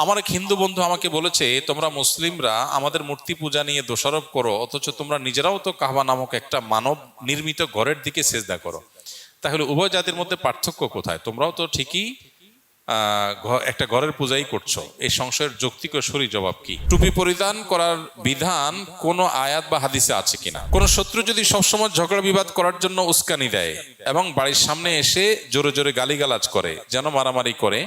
আমার এক হিন্দু বন্ধু আমাকে বলেছে, তোমরা মুসলিমরা আমাদের মূর্তি পূজা নিয়ে দোষারোপ করো, অথচ তোমরা নিজেরাও তো কাবা নামক একটা মানব নির্মিত ঘরের দিকে সেজদা করো। তাহলে উভয় জাতির মধ্যে পার্থক্য কোথায়? তোমরাও তো ঠিকই একটা ঘরের পূজাই করছো। এই সংশয়ের যৌক্তিক ও সরি জবাব কি? টুপি পরিধান করার বিধান কোন আয়াত বা হাদিসে আছে কিনা? কোন শত্রু যদি সবসময় ঝগড়া বিবাদ করার জন্য উস্কানি দেয় এবং বাড়ির সামনে এসে জোরে জোরে গালিগালাজ করে, যেন মারামারি করে,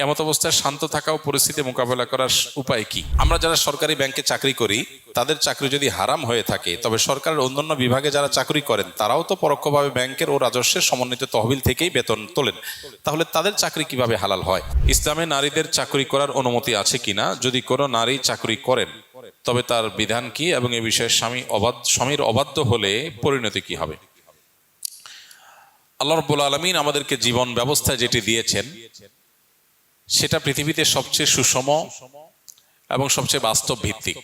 এমত অবস্থায় শান্ত থাকা ও পরিস্থিতি মোকাবেলা করার উপায় কি? আমরা যারা সরকারি ব্যাংকে চাকরি করি, তাদের চাকরি যদি হারাম হয়ে থাকে, তবে সরকারের অন্যান্য বিভাগে যারা চাকরি করেন তারাও তো পরোক্ষভাবে ব্যাংকের ও রাজস্বের সমন্বিত তহবিল থেকেই বেতন তোলেন। তাহলে তাদের চাকরি কিভাবে হালাল হয়? ইসলামে নারীদের চাকরি করার অনুমতি আছে কিনা? যদি কোনো নারী চাকরি করেন তবে তার বিধান কি এবং এ বিষয়ে স্বামীর অবাধ্য হলে পরিণতি কি হবে? আল্লাহ রাব্বুল আলামিন আমাদেরকে জীবন ব্যবস্থা যেটি দিয়েছেন সেটা পৃথিবীতে সবচেয়ে সুষম এবং সবচেয়ে বাস্তব ভিত্তিক।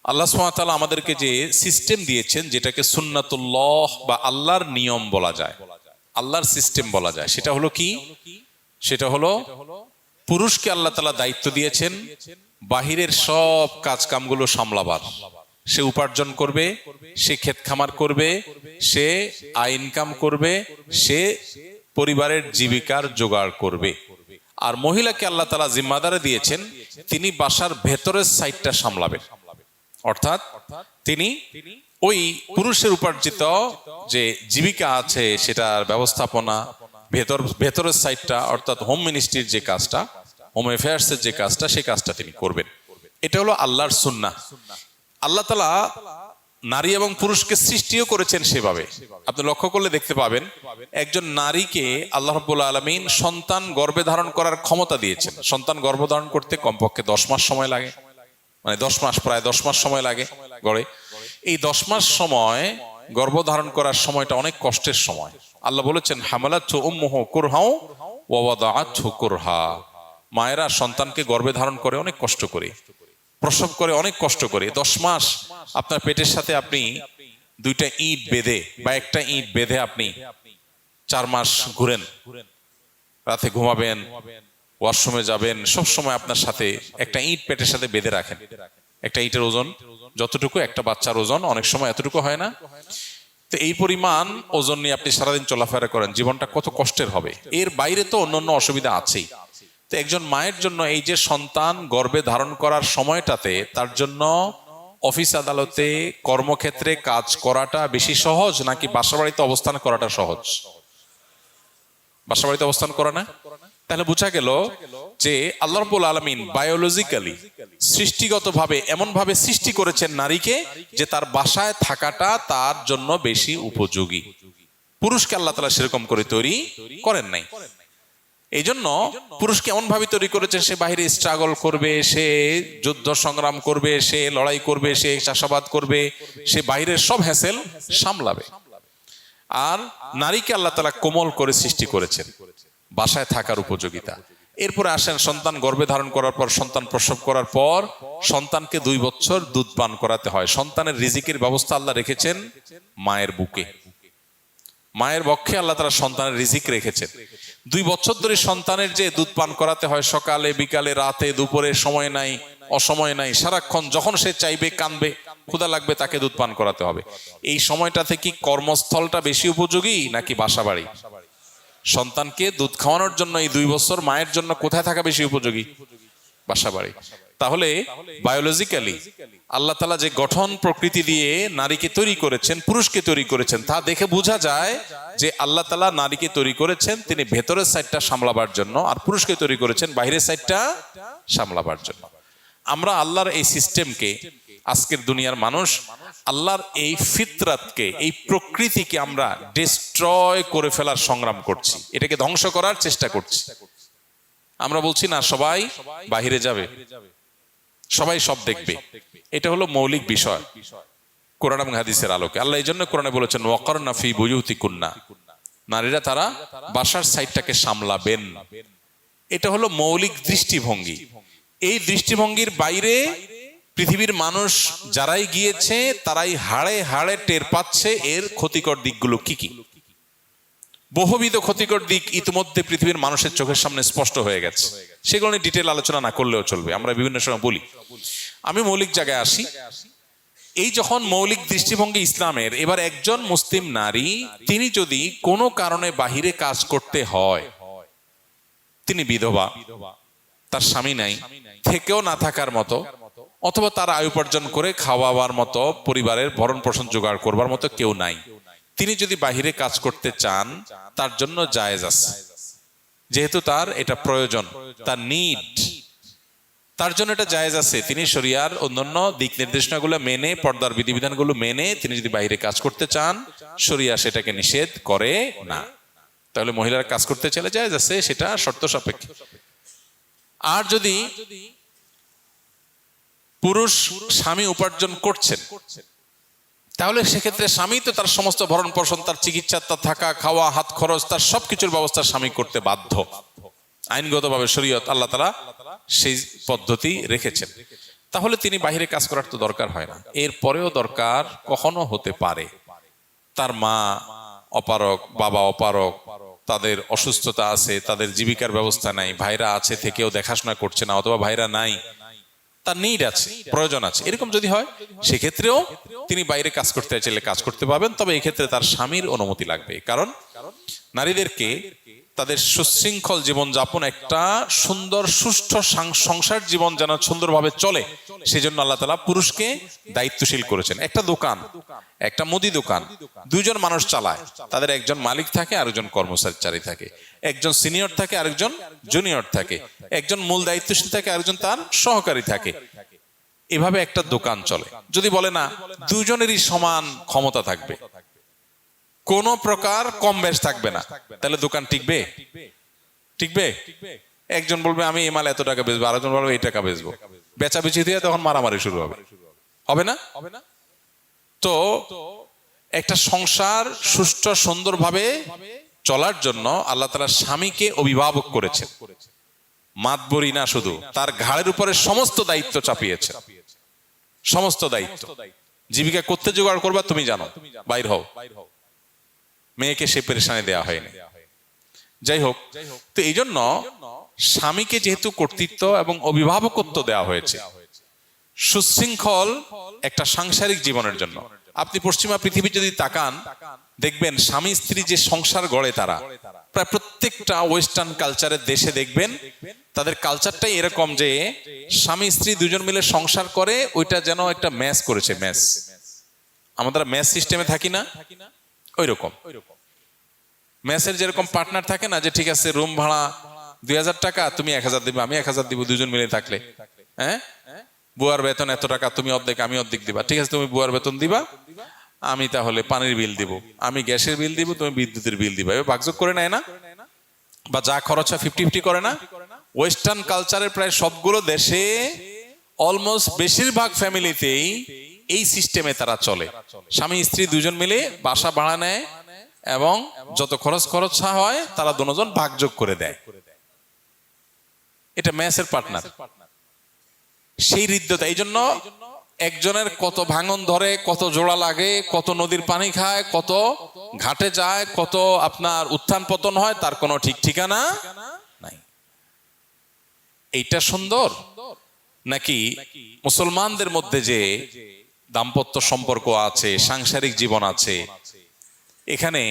আল্লাহ সুবহানাহু ওয়া তাআলা আমাদেরকে যে সিস্টেম দিয়েছেন, যেটাকে সুন্নাতুল্লাহ বা আল্লাহর নিয়ম বলা যায়, আল্লাহর সিস্টেম বলা যায়, সেটা হলো কি? সেটা হলো পুরুষকে আল্লাহ তাআলা দায়িত্ব দিয়েছেন বাহিরের সব কাজ কামগুলো সামলাবার। সে উপার্জন করবে, সে ক্ষেত খামার করবে, সে আয় ইনকাম করবে, সে পরিবারের জীবিকার জোগাড় করবে। আর মহিলাকে আল্লাহ তাআলা জিম্মাদারে দিয়েছেন তিনি বাসার ভেতরের সাইডটা সামলাবেন। অর্থাৎ তিনি ওই পুরুষের উপার্জিত যে জীবিকা আছে সেটার ব্যবস্থাপনা, ভেতরের সাইডটা অর্থাৎ হোম মিনিস্ট্রির যে কাজটা, হোম অ্যাফেয়ার্সের যে কাজটা, সেই কাজটা তিনি করবেন। এটা হলো আল্লাহর সুন্নাহ। আল্লাহ তাআলা নারী এবং পুরুষকে সৃষ্টিও করেছেন সেভাবে। আপনি লক্ষ্য করলে দেখতে পাবেন, একজন নারীকে আল্লাহ রাব্বুল আলামিন সন্তান গর্ভে ধারণ করার ক্ষমতা দিয়েছেন। সন্তান গর্ভধারণ করতে কমপক্ষে 10 মাস সময় লাগে, মানে 10 মাস, প্রায় 10 মাস সময় লাগে গড়ে। এই 10 মাস সময় গর্ভধারণ করার সময়টা অনেক কষ্টের সময়। আল্লাহ বলেছেন, হামালাতহু উম্মুহু কুরহা ওয়া ওয়াদাআতহু কুরহা। মায়েরা সন্তানকে গর্ভে ধারণ করে অনেক কষ্ট করে, প্রসব করে অনেক কষ্ট করে। 10 মাস আপনার পেটের সাথে আপনি দুইটা ইট বেঁধে বা একটা ইট বেঁধে আপনি 4 মাস ঘুরেন, রাতে ঘুমাবেন, ওয়াশরুমে যাবেন, সব সময় আপনার সাথে একটা ইট পেটের সাথে বেঁধে রাখেন। একটা ইটের ওজন যতটুকু একটা বাচ্চার ওজন, অনেক সময় এতটুকু হয় না? তো এই পরিমাণ ওজন নিয়ে আপনি সারাদিন চলাফেরা করেন, জীবনটা কত কষ্টের হবে। এর বাইরে তো অন্যান্য অসুবিধা আছেই। তো একজন মায়ের জন্য এই যে সন্তান গর্ভে ধারণ করার সময়টাতে তার জন্য অফিস আদালতে কর্মক্ষেত্রে কাজ করাটা বেশি সহজ নাকি বাসাবাড়িতে অবস্থান করাটা সহজ? বাসাবাড়িতে অবস্থান করা না? তাহলে বোঝা গেল যে আল্লাহ রাব্বুল আলামিন বায়োলজিক্যালি, সৃষ্টিগতভাবে এমন ভাবে সৃষ্টি করেছেন নারীকে যে তার বাসায় থাকাটা তার জন্য বেশি উপযোগী। পুরুষকে আল্লাহ তাআলা সেরকম করে তৈরি করেন নাই। এই জন্য পুরুষকে এমন ভাবে তৈরি করেছেন সে বাহিরে স্ট্রাগল করবে, সে যুদ্ধ সংগ্রাম করবে, সে লড়াই করবে, সে চাষাবাদ করবে, সে বাইরের সব হ্যাসেল সামলাবে। আর নারীকে আল্লাহ তাআলা কোমল করে সৃষ্টি করেছেন, বাসায় থাকার উপযোগিতা। এরপরে আসেন সন্তান গর্ভে ধারণ করার পর, সন্তান প্রসব করার পর সন্তানকে 2 বছর দুধ পান করাতে হয়। সন্তানের রিজিকের ব্যবস্থা আল্লাহ রেখেছেন মায়ের বুকে, মায়ের বক্ষে আল্লাহ তাআলা সন্তানের রিজিক রেখেছেন। 2 বছর ধরে সন্তানের যে দুধ পান করাতে হয়, সকালে বিকালে রাতে দুপুরে, সময় নাই অসময় নাই, সারাক্ষণ যখন সে চাইবে কাঁদবে, ক্ষুধা লাগবে, তাকে দুধ পান করাতে হবে। এই সময়টা থেকে কর্মস্থলটা বেশি উপযোগী নাকি বাসাবাড়ি? সন্তানকে দুধ খাওয়ানোর জন্য এই 2 বছর মায়ের জন্য কোথায় থাকা বেশি উপযোগী? বাসাবাড়ি। তাহলে বায়োলজিক্যালি আল্লাহ তাআলা যে গঠন প্রকৃতি দিয়ে নারীকে তৈরি করেছেন, পুরুষকে তৈরি করেছেন, তা দেখে বোঝা যায় যে আল্লাহ তাআলা নারীকে তৈরি করেছেন তিনি ভেতরের সাইডটা সামলাবার জন্য, আর পুরুষকে তৈরি করেছেন বাইরের সাইডটা সামলাবার জন্য। আমরা আল্লাহর এই সিস্টেমকে, আজকের দুনিয়ার মানুষ আল্লাহর এই ফিতরাতকে, এই প্রকৃতিকে আমরা ডিস্ট্রয় করে ফেলার সংগ্রাম করছি, এটাকে ধ্বংস করার চেষ্টা করছি। আমরা বলছি না সবাই বাহিরে যাবে, সবাই সব দেখবে, এটা হলো মৌলিক বিষয় কোরআন এবং হাদিসের আলোকে। আল্লাহ এই জন্য কোরআনে বলেছেন, ওয়াকারনা ফি বুয়ুতিকুন্না, নারীরা তারা বাসার সাইডটাকে সামলাবেন। এটা হলো মৌলিক দৃষ্টিভঙ্গি। এই দৃষ্টিভঙ্গির বাইরে পৃথিবীর মানুষ যারাই গিয়েছে তারাই হাড়ে হাড়ে টের পাচ্ছে এর ক্ষতিকর দিকগুলো কি কি। বহুবিধ ক্ষতিকর দিক ইতিমধ্যে পৃথিবীর মানুষের চোখের সামনে স্পষ্ট হয়ে গেছে, সেগুলো নিয়ে ডিটেল আলোচনা না করলেও চলবে, আমরা বিভিন্ন সময় বলি। আমি মৌলিক জায়গায় আসি। এই যখন মৌলিক দৃষ্টিভঙ্গি ইসলামের, এবার একজন মুসলিম নারী তিনি যদি কোনো কারণে বাহিরে কাজ করতে হয়, তিনি বিধবা, তার স্বামী নাই, থেকেও না থাকার মতো, অথবা তার আয় উপার্জন করে খাওয়াবার মতো, পরিবারের ভরণ পোষণ জোগাড় করবার মতো কেউ নাই, তিনি যদি বাহিরে কাজ করতে চান তার জন্য জায়েজ আছে, যেহেতু তার এটা প্রয়োজন, তার নিড, তার জন্য এটা জায়েজ আছে। তিনি শরিয়ার অন্যান্য দিক নির্দেশনাগুলো মেনে, পর্দার বিধিবিধানগুলো মেনে তিনি যদি বাইরে কাজ করতে চান, শরিয়া সেটাকে নিষেধ করে না। তাহলে মহিলারা কাজ করতে চাইলে জায়েজ আছে, সেটা শর্ত সাপেক্ষে। আর যদি পুরুষ স্বামী উপার্জন করছেন, তাহলে সেক্ষেত্রে স্বামী তো তার সমস্ত ভরণ পোষণ, তার চিকিৎসা, তার থাকা খাওয়া, হাত খরচ, তার সবকিছুর ব্যবস্থা স্বামী করতে বাধ্য। আইনগতভাবে শরীয়ত আল্লাহ তাআলা সেই পদ্ধতি রেখেছেন। তাহলে তিনি বাহিরে কাজ করার তো দরকার হয় না। এরপরেও দরকার কখনো হতে পারে, তার মা অপারক, বাবা অপারক, তাদের অসুস্থতা আছে, তাদের জীবিকার ব্যবস্থা নাই, ভাইরা আছে থেকেও দেখাশোনা করছে না, অথবা ভাইরা নাই, তার নিড আছে, প্রয়োজন আছে, এরকম যদি হয় সেক্ষেত্রেও তিনি বাইরে কাজ করতে চাইলে কাজ করতে পারবেন। তবে এই ক্ষেত্রে তার স্বামীর অনুমতি লাগবে, কারণ নারীদেরকে তাদের সুশৃঙ্খল জীবনযাপন, একটা সুন্দর সুষ্ঠু সংসার জীবন যেন সুন্দরভাবে চলে, সেজন্য আল্লাহ তাআলা পুরুষকে দায়িত্বশীল করেছেন। একটা দোকান, একটা মুদি দোকান, দুইজন মানুষ চালায়, তাদের একজন মালিক থাকে, আরেকজন কর্মচারী থাকে, একজন সিনিয়র থাকে, আরেকজন জুনিয়র থাকে, একজন মূল দায়িত্বশীল থাকে, আরেকজন তার সহকারী থাকে। এভাবে একটা দোকান চলে। যদি বলে না দুজনেরই সমান ক্ষমতা থাকবে, কোন প্রকার কম বেশ থাকবে না, তাহলে দোকান টিকবে? টিকবে? একজন বলবে আমি এই মাল এত টাকা বেচবো, আরেকজন বলবে এই টাকা বেচবো, বেচাবেচি দিয়ে তখন মারামারি শুরু হবে, হবে না? তো একটা সংসার সুষ্ঠু সুন্দরভাবে চলার জন্য আল্লাহ তাআলা স্বামীকে অভিভাবক করেছেন, মাতবরি না, শুধু তার ঘাড়ের উপরে সমস্ত দায়িত্ব চাপিয়েছেন, সমস্ত দায়িত্ব। জীবিকা করতে জোগাড় করবা তুমি জানো, বাইর হও, মেয়েকে সে পেরেশানি দেওয়া হয়নি। যাই হোক, তো এই জন্য স্বামীকে যেহেতু কর্তৃত্ব এবং অভিভাবকত্ব দেওয়া হয়েছে সুশৃঙ্খল একটা সাংসারিক জীবনের জন্য। আপনি পশ্চিমা পৃথিবী যদি তাকান, দেখবেন স্বামী স্ত্রী যে সংসার গড়ে, তারা প্রায় প্রত্যেকটা ওয়েস্টার্ন কালচারের দেশে দেখবেন তাদের কালচারটাই এরকম যে স্বামী স্ত্রী দুজন মিলে সংসার করে, ওইটা যেন একটা ম্যাচ করেছে, ম্যাচ। আমাদের ম্যাচ সিস্টেমে থাকি না, ওই রকম ম্যাচের যেরকম পার্টনার থাকে না, যে ঠিক আছে রুম ভাড়া 2000 টাকা, তুমি 1000 দিবে, আমি 1000 দিব, দুজন মিলে থাকলে, হ্যাঁ, বুয়ার বেতন এত টাকা, তুমি অর্ধেক আমি অর্ধেক দিবা, ঠিক আছে তুমি বুয়ার বেতন দিবা, আমি তাহলে পানির বিল দিব, আমি গ্যাসের বিল দিব, তুমি বিদ্যুতের বিল দিবা, এভাবে ভাগযোগ করে নেয় না? বা যা খরচ হয় 50-50 করে না? ওয়েস্টার্ন কালচারের প্রায় সবগুলো দেশে, অলমোস্ট বেশিরভাগ ফ্যামিলিতেই এই সিস্টেমে তারা চলে। স্বামী স্ত্রী দুজন মিলে বাসা ভাড়া নেয় এবং যত খরচ হয় তারা দুজন ভাগযোগ করে দেয়। এটা ম্যাচের পার্টনার, সেই হৃদ্যতা। এই জন্য একজনের কত ভাঙন ধরে, কত জোড়া লাগে, কত নদীর পানি খায়, কত ঘাটে যায়, কত আপনার উত্থান পতন হয়, তার কোনো ঠিক ঠিকানা নাই। এইটা সুন্দর নাকি মুসলমানদের মধ্যে যে দাম্পত্য সম্পর্ক আছে, সাংসারিক জীবন আছে, এখানে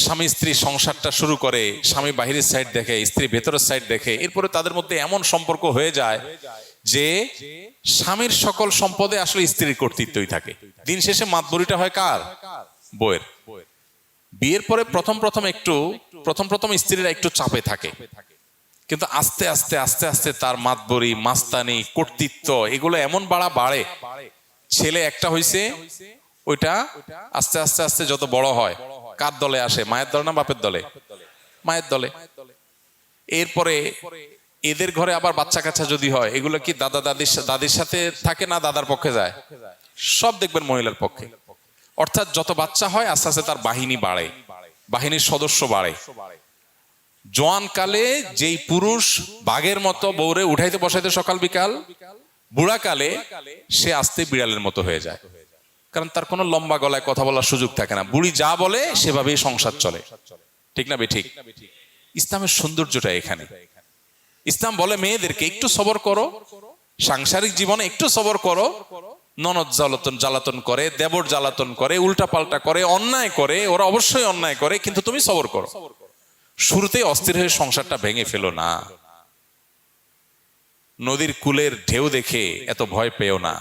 স্বামী স্ত্রী সংসারটা শুরু করে, স্বামী বাহিরের সাইড দেখে, স্ত্রী ভেতরের সাইড দেখে, এরপরে তাদের মধ্যে এমন সম্পর্ক হয়ে যায় যে স্বামীর সকল সম্পদে আসলে স্ত্রীর কর্তৃত্বই থাকে। দিন শেষে মাতবরিটা হয় কার? বউয়ের। বিয়ের পরে প্রথম স্ত্রীরা একটু চাপে থাকে, কিন্তু আস্তে আস্তে আস্তে আস্তে তার মাতবরি, মাস্তানি, কর্তৃত্ব এগুলো এমন বাড়ে, ছেলে একটা হইছে, ওইটা আস্তে আস্তে আস্তে যত বড় হয়, কার দলে আসে? মায়ের দলে না বাপের দলে? মায়ের দলে। এরপরে এদের ঘরে আবার বাচ্চা কাচ্চা যদি হয়, এগুলো কি দাদির সাথে থাকে না দাদার পক্ষে যায়? সব দেখবেন মহিলার পক্ষে। অর্থাৎ যত বাচ্চা হয় আস্তে আস্তে তার বাহিনী বাড়ে, বাহিনীর সদস্য বাড়ে। জোয়ান কালে যেই পুরুষ বাঘের মতো বউরে উঠাইতে বসাইতে সকাল বিকাল, বুড়া কালে সে আস্তে বিড়ালের মতো হয়ে যায়, কারণ তার কোনো লম্বা গলায় কথা বলার সুযোগ থাকে না। বুড়ি যা বলে সেভাবেই সংসার চলে। ঠিক না বেঠিক? ইসলামের সৌন্দর্যটা এখানে। ইসলাম বলে মেয়েদেরকে একটু সবর করো, সাংসারিক জীবনে একটু সবর করো। ননদ জ্বালাতন করে, দেবর জ্বালাতন করে, উল্টা পাল্টা করে, অন্যায় করে, ওরা অবশ্যই অন্যায় করে, কিন্তু তুমি সবর করো। শুরুতেই অস্থির হয়ে সংসারটা ভেঙে ফেলো না। নদীর কূলের ঢেউ দেখে এত ভয় পেও না,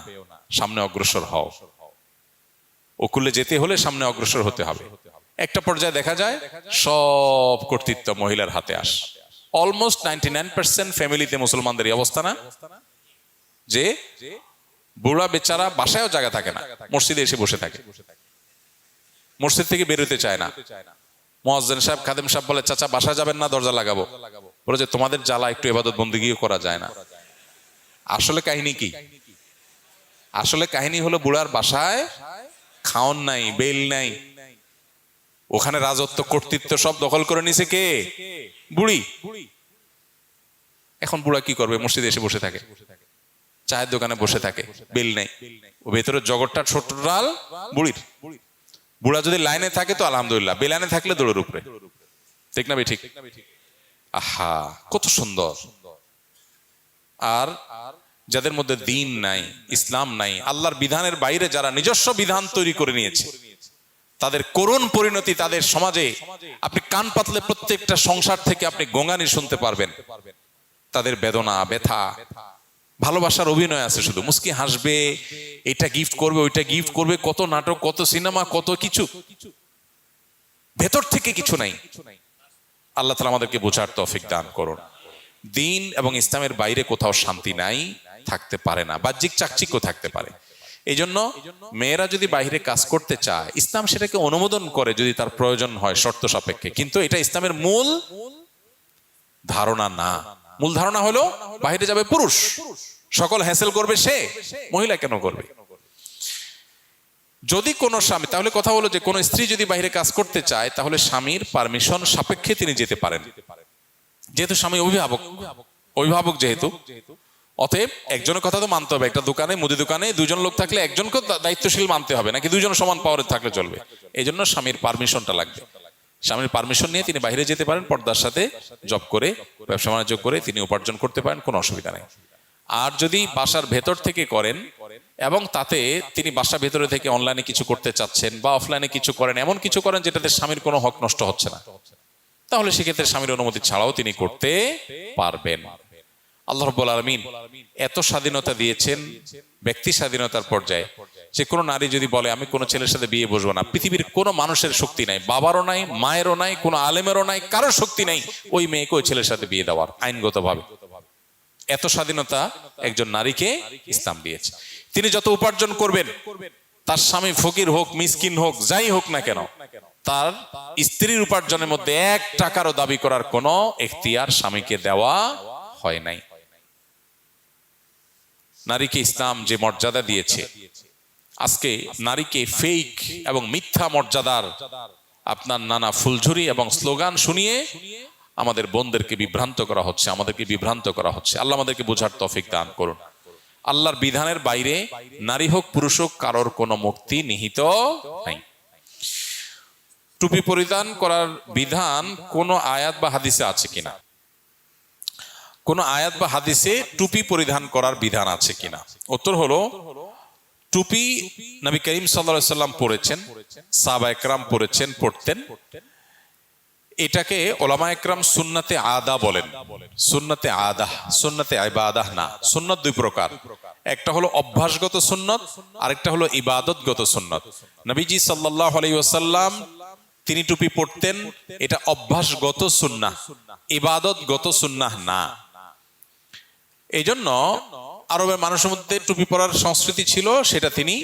সামনে অগ্রসর হও। ও কূলে যেতে হলে সামনে অগ্রসর হতে হবে। একটা পর্যায়ে দেখা যায় সব কর্তৃত্ব মহিলার হাতে আস। অলমোস্ট 99% ফ্যামিলিতে মুসলমানদের এই অবস্থা না, যে বুড়া বেচারা বাসায়ও জায়গা থাকে না, মসজিদে এসে বসে থাকে, মসজিদ থেকে বেরোতে চায় না। মুয়াজ্জিন সাহেব, খাদেম সাহেব বলে, চাচা বাসা যাবেন না, দরজা লাগাবো। বলে যে তোমাদের জ্বালা একটু ইবাদত বন্দেগীও করা যায় না। আসলে কাহিনী কি? আসলে কাহিনী হলো বুড়ার বাসায় খাওন নাই, বেল নাই, ওখানে রাজত্ব কর্তৃত্ব সব দখল করে নিছে কে? বুড়ি। এখন বুড়া কি করবে? মসজিদে এসে বসে থাকে, চায়ের দোকানে বসে থাকে, বেল নেই, ও ভেতরের জগৎটা ছোট ডাল বুড়ির। বুড়া যদি লাইনে থাকে তো আলহামদুলিল্লাহ, বেলাইনে থাকলে দৌড়ের উপরে। ঠিক না ঠিক? আহা, কত সুন্দর। আর যাদের মধ্যে দ্বীন নাই, ইসলাম নাই, আল্লাহর বিধানের বাইরে যারা নিজস্ব বিধান তৈরি করে নিয়েছে, তাদের করুণ পরিণতি তাদের সমাজে আপনি কান পাতলে প্রত্যেকটা সংসার থেকে আপনি গোঙানি শুনতে পারবেন। তাদের বেদনা, ব্যথা, ভালোবাসার অভিনয় আছে, শুধু মুস্কি হাসবে, এটা গিফট করবে, ওইটা গিফট করবে, কত নাটক, কত সিনেমা, কত কিছু, ভেতর থেকে কিছু নাই। আল্লাহ তাআলা আমাদেরকে বোঝার তৌফিক দান করুন। দ্বীন এবং ইসলামের বাইরে কোথাও শান্তি নাই, থাকতে পারে না, বাহ্যিক চাকচিক্য থাকতে পারে। এই জন্য মেয়েরা যদি বাইরে কাজ করতে চায়, ইসলাম সেটাকে অনুমোদন করে যদি তার প্রয়োজন হয় শর্ত সাপেক্ষে, কিন্তু এটা ইসলামের মূল ধারণা না। মূল ধারণা হলো বাইরে যাবে পুরুষ, সকল হ্যাসেল করবে সে, মহিলা কেন করবে? যদি কোনো স্বামী, তাহলে কথা হলো যে কোনো স্ত্রী যদি বাইরে কাজ করতে চায়, তাহলে স্বামীর পারমিশন সাপেক্ষে তিনি যেতে পারেন। যেহেতু স্বামী অভিভাবক যেহেতু, অতএব একজনের কথা তো মানতে হবে। একটা দোকানে, মুদি দোকানে দুজন লোক থাকলে একজনকে দায়িত্বশীল মানতে হবে, নাকি দুইজন সমান পাওয়ারে থাকলে চলবে? এই জন্য স্বামীর পারমিশনটা লাগবে। স্বামীর পারমিশন নিয়ে তিনি বাইরে যেতে পারেন, পর্দার সাথে জব করে, ব্যবসা বাণিজ্য করে তিনি উপার্জন করতে পারেন, কোনো অসুবিধা নেই। আর যদি বাসার ভেতর থেকে করেন এবং তাতে তিনি বাসার ভেতরে থেকে অনলাইনে কিছু করতে চাচ্ছেন বা অফলাইনে কিছু করেন, এমন কিছু করেন যেটাতে স্বামীর কোনো হক নষ্ট হচ্ছে না, তাহলে সেক্ষেত্রে স্বামীর অনুমতি ছাড়াও তিনি করতে পারবেন। আল্লাহ রাব্বুল আলামিন এত স্বাধীনতা দিয়েছেন ব্যক্তি স্বাধীনতার পর্যায়ে, যে কোনো নারী যদি বলে আমি কোনো ছেলের সাথে বিয়ে বসবো না, পৃথিবীর কোনো মানুষের শক্তি নাই, বাবারও নাই, মায়েরও নাই, কোনো আলেমেরও নাই, কারোর শক্তি নাই ওই মেয়েকে ওই ছেলের সাথে বিয়ে দেওয়ার আইনগতভাবে। এত স্বাধীনতা একজন নারীকে ইসলাম দিয়েছে। তিনি যত উপার্জন করবেন, তার স্বামী ফকির হোক, মিসকিন হোক, যাই হোক না কেন, তার স্ত্রীর উপার্জনের মধ্যে 1 টাকারও দাবি করার কোনো এখতিয়ার স্বামীকে দেওয়া হয় নাই। নারীকে ইসলাম যে মর্যাদা দিয়েছে, আজকে নারীকে ফেক এবং মিথ্যা মর্যাদার আপনার নানা ফুলঝুরি এবং স্লোগান শুনিয়ে আমাদের বোনদেরকে বিভ্রান্ত করা হচ্ছে, আমাদেরকে বিভ্রান্ত করা হচ্ছে। আল্লাহ আমাদেরকে বোঝার তৌফিক দান করুন। আল্লাহর বিধানের বাইরে নারী হোক পুরুষ হোক কারোর কোনো মুক্তি নিহিত নাই। টুপি পরিধান করার বিধান কোন আয়াত বা হাদিসে আছে কিনা? কোন আয়াত বা হাদিসে টুপি পরিধান করার বিধান আছে কিনা? উত্তর হলো, টুপি নবী করিম সাল্লাল্লাহু আলাইহি ওয়াসাল্লাম পরেছেন, সাহাবায়ে কেরাম পরেছেন, পড়তেন। এটাকে উলামা একরাম সুন্নতে আদা বলেন। সুন্নতে আদা, সুন্নতে ইবাদাহ না। সুন্নত 2 প্রকার, একটা হলো অভ্যাসগত সুন্নত, আরেকটা হলো ইবাদতগত সুন্নত। নবীজি সাল্লাল্লাহু আলাইহি ওয়াসাল্লাম তিনি টুপি পড়তেন, এটা অভ্যাসগত সুন্নাহ, ইবাদতগত সুন্নাহ না। এই জন্য আরবের মানুষের মধ্যে টুপি পরার সংস্কৃতি ছিল, সেটা তিনি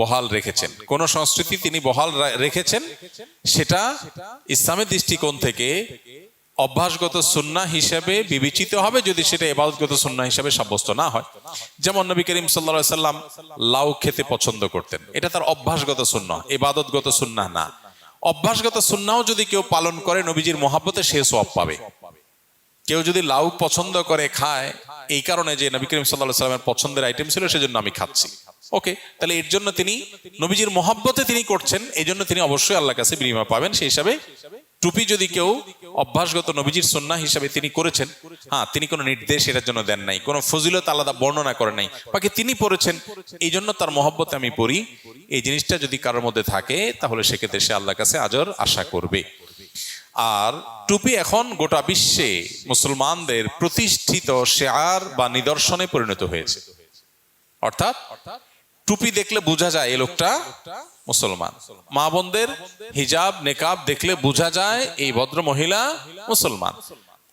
বহাল রেখেছেন। কোন সংস্কৃতি তিনি বহাল রেখেছেন, সেটা ইসলামের দৃষ্টিকোণ থেকে অভ্যাসগত সুন্নাহ হিসেবে বিবেচিত হবে, যদি সেটা ইবাদতগত সুন্নাহ হিসেবে সাব্যস্ত না হয়। যেমন নবী করিম সাল্লাল্লাহু আলাইহি ওয়াসাল্লাম লাউ খেতে পছন্দ করতেন, এটা তার অভ্যাসগত সুন্নাহ, ইবাদতগত সুন্নাহ না। অভ্যাসগত সুন্নাহ যদি কেউ পালন করে নবীজির মহব্বতে সে সওয়াব পাবে। কেউ যদি লাউ পছন্দ করে খায় এই কারণে যে নবী করিম সাল্লাল্লাহু আলাইহি ওয়াসাল্লামের পছন্দের আইটেম ছিল সেজন্য আমি খাচ্ছি, ওকে, তাহলে এর জন্য তিনি নবীজির মহব্বতে তিনি করছেন, এই জন্য তিনি অবশ্যই আল্লাহর কাছে বিনিময় পাবেন, সেই হিসাবে টুপি যদি কেউ অভ্যাসগত নবীজির সুন্নাহ হিসাবে তিনি করেছেন, হ্যাঁ, তিনি কোনো নির্দেশ এটার জন্য দেন নাই, কোনো ফজিলত আলাদা বর্ণনা করেন নাই, বাকি তিনি পড়েছেন, এই জন্য তার মহব্বতে আমি পড়ি, এই জিনিসটা যদি কারোর মধ্যে থাকে তাহলে সেক্ষেত্রে সে আল্লাহর কাছে আজর আশা করবে। আর টুপি এখন গোটা বিশ্বে মুসলমানদের প্রতিষ্ঠিত শেয়ার বা নিদর্শনে পরিণত হয়েছে। অর্থাৎ টুপি দেখলে বোঝা যায় এই লোকটা মুসলমান। মা বোনদের হিজাব নেকাব দেখলে বোঝা যায় এই ভদ্র মহিলা মুসলমান।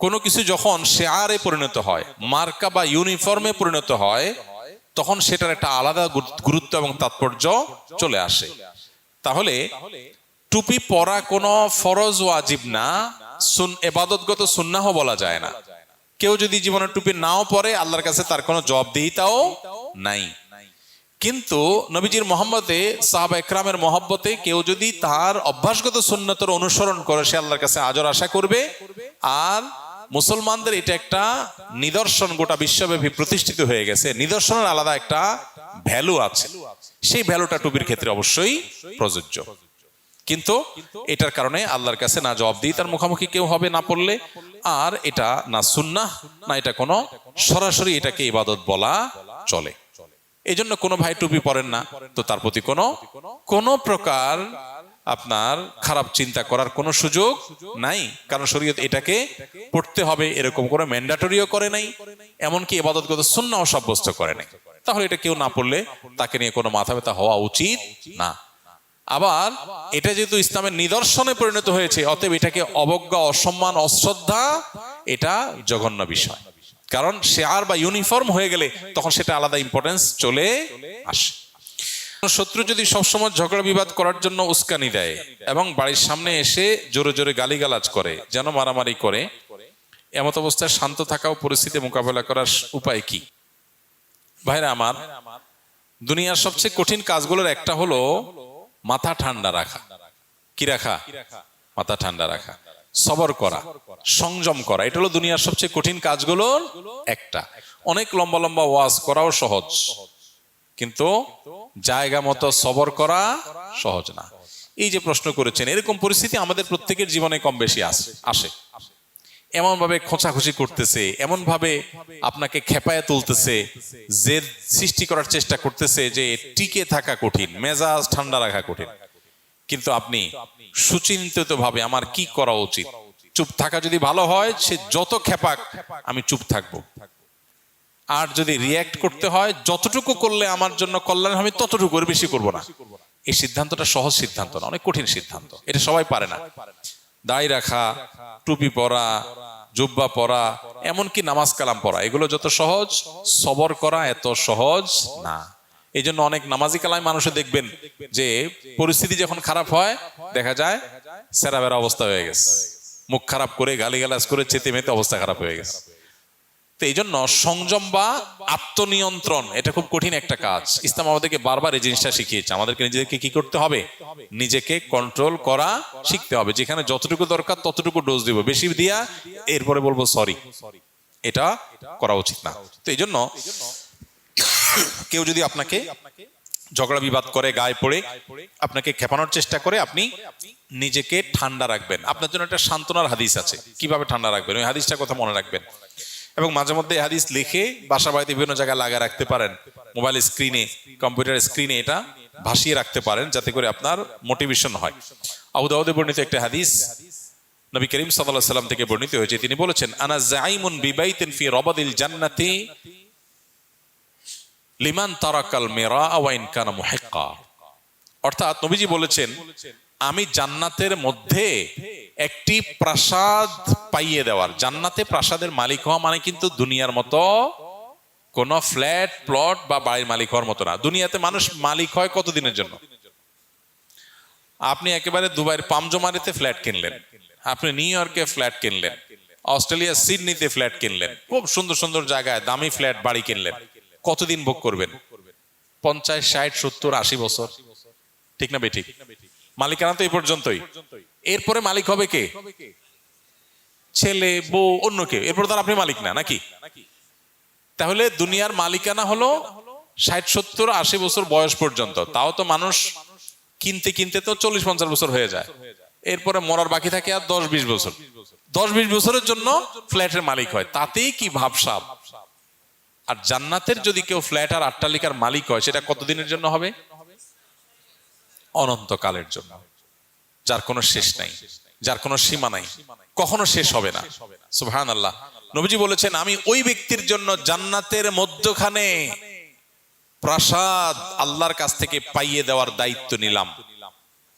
কোনো কিছু যখন শেয়ারে পরিণত হয়, মার্কা বা ইউনিফর্মে পরিণত হয়, তখন সেটার একটা আলাদা গুরুত্ব এবং তাৎপর্য চলে আসে। তাহলে টুপি পরা কোনো ফরজ ওয়াজিব না, ইবাদতগত সুন্নাহ বলা যায় না। কেউ যদি জীবনে টুপি নাও পরে আল্লাহর কাছে তার কোনো জবাবদিহিতাও নাই। কিন্তু নবীজির মহব্বতে, সাহাবা একরামের মহব্বতে কেউ যদি তার অভ্যাসগত সুন্নতের অনুসরণ করে সে আল্লাহর কাছে আজর আশা করবে। আর মুসলমানদের এটা একটা নিদর্শন, গোটা বিশ্বব্যাপী প্রতিষ্ঠিত হয়ে গেছে, নিদর্শনের আলাদা একটা ভ্যালু আছে, সেই ভ্যালুটা টুপির ক্ষেত্রে অবশ্যই প্রযোজ্য। কিন্তু এটার কারণে আল্লাহর কাছে না জবাবদিহিতার মুখোমুখি কেউ হবে না পড়লে, আর এটা না সুন্নাহ না এটা কোনো সরাসরি এটাকে ইবাদত বলা চলে। এই জন্য কোনো ভাই টুপি পরেন না তো তার প্রতি কোনো প্রকার আপনার খারাপ চিন্তা করার কোনো সুযোগ নাই, কারণ শরীয়ত এটাকে পড়তে হবে এরকম করে ম্যান্ডেটরিও করে নাই, এমনকি ইবাদতগত সুন্নাহ সাব্যস্ত করে নাই। তাহলে এটা কেউ না পড়লে তাকে নিয়ে কোনো মাথা ব্যথা হওয়া উচিত না। আবার এটা যেহেতু ইসলামের নিদর্শনে পরিণত হয়েছে, অতএব এটাকে অবজ্ঞা, অসম্মান, অশ্রদ্ধা এটা জঘন্য বিষয়। কারণ শেয়ার বা ইউনিফর্ম হয়ে গেলে তখন সেটা আলাদা ইম্পর্টেন্স চলে আসে। শত্রু যদি সবসময় ঝগড়া বিবাদ করার জন্য উস্কানি দেয় এবং বাড়ির সামনে এসে জোরে জোরে গালিগালাজ করে, যেন মারামারি করে, এমত অবস্থায় শান্ত থাকা ও পরিস্থিতি মোকাবেলা করার উপায় কি? ভাইরা আমার, দুনিয়ার সবচেয়ে কঠিন কাজগুলোর একটা হলো মাথা ঠান্ডা রাখা। কি রাখা? মাথা ঠান্ডা রাখা, সবর করা, সংযম করা। এটা হলো দুনিয়ার সবচেয়ে কঠিন কাজগুলোর একটা। অনেক লম্বা লম্বা ওয়াজ করাও সহজ, কিন্তু জায়গা মতো সবর করা সহজ না। এই যে প্রশ্ন করেছেন, এরকম পরিস্থিতি আমাদের প্রত্যেকের জীবনে কম বেশি আসে। এমন ভাবে খোঁচাখুচি করতেছে, এমন ভাবে আপনাকে খেপায় তুলতেছে, জেদ সৃষ্টি করার চেষ্টা করতেছে যে টিকে থাকা কঠিন, মেজাজ ঠান্ডা রাখা কঠিন। কিন্তু আপনি সুচিন্তিত ভাবে আমার কি করা উচিত, চুপ থাকা যদি ভালো হয়, সে যত খেপাক আমি চুপ থাকবো। আর যদি রিয়্যাক্ট করতে হয়, যতটুকু করলে আমার জন্য কল্যাণ হবে ততটুকু, বেশি করবো না। এই সিদ্ধান্তটা সহজ সিদ্ধান্ত না, অনেক কঠিন সিদ্ধান্ত। এটা সবাই পারে না। দাড়ি রাখা, টুপি পরা, জুব্বা পরা, এমনকি নামাজ কালাম পড়া, এগুলো যত সহজ, সবর করা এত সহজ না। এই জন্য অনেক নামাজি কালাম মানুষে দেখবেন যে পরিস্থিতি যখন খারাপ হয় দেখা যায় সেরা বেরা অবস্থা হয়ে গেছে, মুখ খারাপ করে গালিগালাজ করে চেতে মেতে অবস্থা খারাপ হয়ে গেছে। তো এই জন্য সংযম বা আত্মনিয়ন্ত্রণ এটা খুব কঠিন একটা কাজ। ইসলাম আমাদেরকে বারবার এই জিনিসটা শিখিয়েছে, আমাদেরকে নিজেদেরকে কি করতে হবে, নিজেকে কন্ট্রোল করা শিখতে হবে। যেখানে যতটুকু দরকার ততটুকু ডোজ দিব, বেশি দিয়া এরপরে বলবো সরি, এটা করা উচিত না। তো এই জন্য কেউ যদি আপনাকে ঝগড়া বিবাদ করে, গায়ে পড়ে আপনাকে খেপানোর চেষ্টা করে, আপনি নিজেকে ঠান্ডা রাখবেন। আপনার জন্য একটা সান্ত্বনার হাদিস আছে, কিভাবে ঠান্ডা রাখবেন ওই হাদিসটার কথা মনে রাখবেন। এবং মাঝে মধ্যে হাদিস লিখে বাসা বাড়িতে বিভিন্ন জায়গায় লাগা রাখতে পারেন, মোবাইল স্ক্রিনে, কম্পিউটার স্ক্রিনে এটা ভাসিয়ে রাখতে পারেন, যাতে করে আপনার মোটিভেশন হয়। আবু দাউদে বর্ণিত একটা হাদিস নবী করিম সাল্লাল্লাহু আলাইহি সাল্লাম থেকে বর্ণিত হয়েছে, তিনি বলেছেন, আনা জাইমুন বিবাইতিন ফি রাবাদিল জান্নাতি লিমান তারাকাল মিরা ওয়া ইন কানা মুহিক্কা। অর্থাৎ নবীজি বলেছেন, আমি জান্নাতের মধ্যে একটি প্রাসাদ পাইয়ে দেওয়ার, জান্নাতে প্রাসাদের মালিক হওয়া মানে কিন্তু দুনিয়ার মতো কোন ফ্ল্যাট প্লট বা বাড়ির মালিক হওয়ার মতো না। দুনিয়াতে মানুষ মালিক হয় কতদিনের জন্য? আপনি একেবারে দুবাইয়ের পামজমারিতে ফ্ল্যাট কিনলেন, আপনি নিউ ইয়র্কে ফ্ল্যাট কিনলেন, অস্ট্রেলিয়ার সিডনিতে ফ্ল্যাট কিনলেন, খুব সুন্দর সুন্দর জায়গায় দামি ফ্ল্যাট বাড়ি কিনলেন, কতদিন ভোগ করবেন? 50, 60, 70, 80 বছর, ঠিক না বেঠিক? মালিকানা তো এই পর্যন্তই। এরপরে মালিক হবে কে? ছেলে, বউ, অন্য কেউ। এরপর তো আপনি মালিক না, নাকি? তাহলে দুনিয়ার মালিকানা হলো 60, 70, 80 বছর বয়স পর্যন্ত। তাও তো মানুষ কিনতে কিনতে তো 40, 50 বছর হয়ে যায়। এরপরে মরার বাকি থাকে আর 10-20 বছর, 10-20 বছরের জন্য ফ্ল্যাটের মালিক হয়, তাতেই কি ভাবসাব। আর জান্নাতের যদি কেউ ফ্ল্যাট আর অট্টালিকার মালিক হয়, সেটা কতদিনের জন্য হবে? অনন্তকালের জন্য, যার কোনো শেষ নাই, যার কোনো সীমা নাই, কখনো শেষ হবে না। সুবহানাল্লাহ। নবীজি বলেছেন, আমি ওই ব্যক্তির জন্য জান্নাতের মধ্যখানে প্রাসাদ আল্লাহর কাছ থেকে পাইয়ে দেওয়ার দায়িত্ব নিলাম।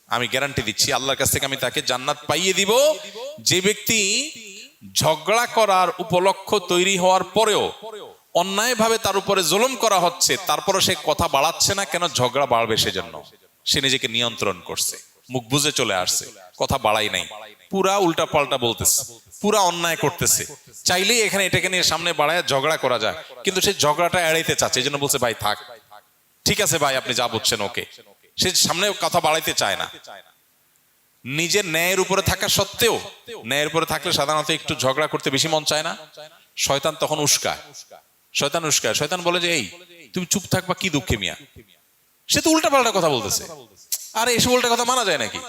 আমি গ্যারান্টি দিচ্ছি, আল্লাহর কাছ থেকে আমি তাকে জান্নাত পাইয়ে দিব। যে ব্যক্তি ঝগড়া করার উপলক্ষ তৈরি হওয়ার পরেও অন্যায়ভাবে তার উপরে জুলুম করা হচ্ছে, তারপরে সে কথা বাড়াচ্ছে না, কেন? ঝগড়া বাড়বে সেজন্য। সে নিজেকে নিয়ন্ত্রণ করছে, মুখ বুজে চলে আসছে, কথা বাড়াই নাই, পুরা উল্টা পাল্টা বলতেছে, পুরা অন্যায় করতেছে। চাইলেই এখানে এটাকে নিয়ে সামনে বাড়ায় ঝগড়া করা যায়, কিন্তু সে ঝগড়াটা এড়াইতে চাচ্ছে, এই জন্য বলছে ভাই থাক, ঠিক আছে ভাই আপনি যা বলছেন ওকে। সে সামনে কথা বাড়াইতে চায় না। নিজের ন্যায়ের উপরে থাকা সত্ত্বেও, ন্যায়ের উপরে থাকলে সাধারণত একটু ঝগড়া করতে বেশি মন চায় না। শয়তান তখন উস্কায়, শয়তান বলে যে এই তুমি চুপ থাকবা, কি দুঃখে মিয়া, সে তো উল্টা পাল্টা কথা বলতেছে, আরে এসব উল্টা কথা মানা যায় নাকি?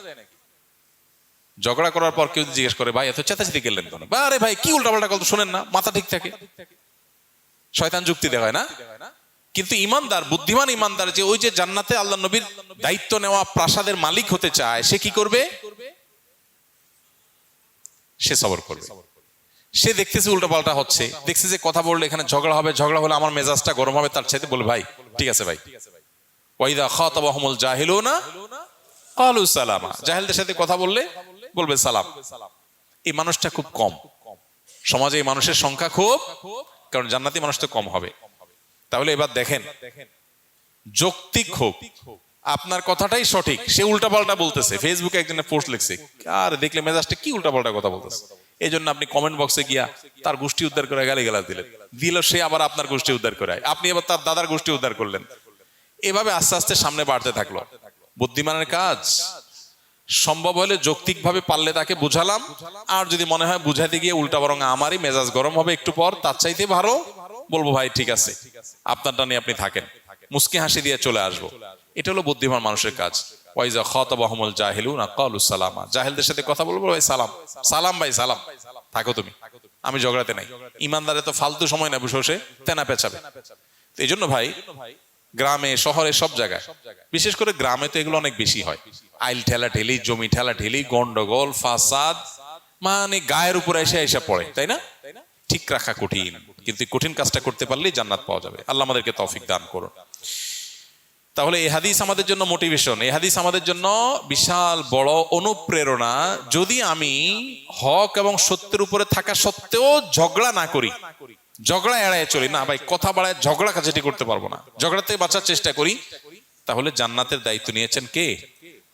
ঝগড়া করার পর কেউ জিজ্ঞেস করে ভাই এত চেঁচাচেঁতি গেলেন কেন? আরে ভাই কি উল্টা পাল্টা কথা শোনেন না, মাথা ঠিক থাকে। শয়তান যুক্তি দেখায় না। কিন্তু ইমানদার, বুদ্ধিমান ইমানদার, যে ওই যে জান্নাতে আল্লাহ নবীর দায়িত্ব নেওয়া প্রাসাদের মালিক হতে চায়, সে কি করবে? সে সবর করবে। সে দেখতেছে উল্টা পাল্টা হচ্ছে, দেখছে যে কথা বললে এখানে ঝগড়া হবে, ঝগড়া হলে আমার মেজাজটা গরম হবে, তার চাইতে বলে ভাই ঠিক আছে ভাই। ওয়াইদা খাতাবাহুমুল জাহিলুনা ক্বালু সালামা, জাহেলদের সাথে কথা বললে বলবে সালাম। এই মানুষটা খুব কম সমাজে, এই মানুষের সংখ্যা খুব, কারণ জান্নাতি মানুষ তো কম হবে। তাহলে এবার দেখেন, যৌক্তিক হোক, আপনার কথাটাই সঠিক, সে উল্টাপাল্টা বলতেছে, ফেসবুকে একজনের পোস্ট লিখছে, আর দেখলে মেজাজটা কি উল্টাপাল্টা কথা বলতেছে, এই জন্য আপনি কমেন্ট বক্সে গিয়া তার গোষ্ঠী উদ্ধার করে গালিগালাজ দিল, সে আবার আপনার গোষ্ঠী উদ্ধার করে, আপনি আবার তার দাদার গোষ্ঠী উদ্ধার করলেন। এভাবে আস্তে আস্তে সামনে বাড়তে থাকলো। বুদ্ধিমানের কাজ, সম্ভব হলে যৌক্তিক ভাবে পারলে তাকে বুঝালাম, আর যদি মনে হয় বুঝাইতে গিয়ে উল্টা বরং আমারই মেজাজ গরম হবে একটু পর, তার চাইতে ভালো বলবো ভাই ঠিক আছে আপনারটা নিয়ে আপনি থাকেন, মুস্কি হাসি দিয়ে চলে আসবো। এটা হলো বুদ্ধিমান মানুষের কাজ। ওয়াইজা খাতাবাহুমুল জাহিলুনা ক্বালু সালামা, জাহেলদের সাথে কথা বলবো ভাই সালাম, সালাম ভাই সালাম, থাকো তুমি, আমি ঝগড়াতে নাই। ইমানদারে তো ফালতু সময় না বসে বসে তেনা পেঁচাবে। এই জন্য ভাই গ্রামে শহরে সব জায়গায়, বিশেষ করে গ্রামে তো এগুলো অনেক বেশি হয়, আইল ঠেলা ঠেলি, জমি ঠেলা ঠেলি, গন্ডগোল, ফাসাদ, মানে গায়ের উপরে এসে পড়ে, তাই না? ঠিক রাখা কঠিন, কিন্তু কঠিন কাজটা করতে পারলেই জান্নাত পাওয়া যাবে। আল্লাহ আমাদেরকে তৌফিক দান করুন। তাহলে এই হাদিস আমাদের জন্য মোটিভেশন, এই হাদিস আমাদের জন্য বিশাল বড় অনুপ্রেরণা। যদি আমি হক এবং সত্যের উপরে থাকা সত্ত্বেও ঝগড়া না করি, ঝগড়া এড়ায় চলি, না ভাই কথা বাড়ায় ঝগড়া কাছাটি করতে পারবো না, ঝগড়া থেকে বাঁচার চেষ্টা করি, তাহলে জান্নাতের দায়িত্ব নিয়েছেন কে?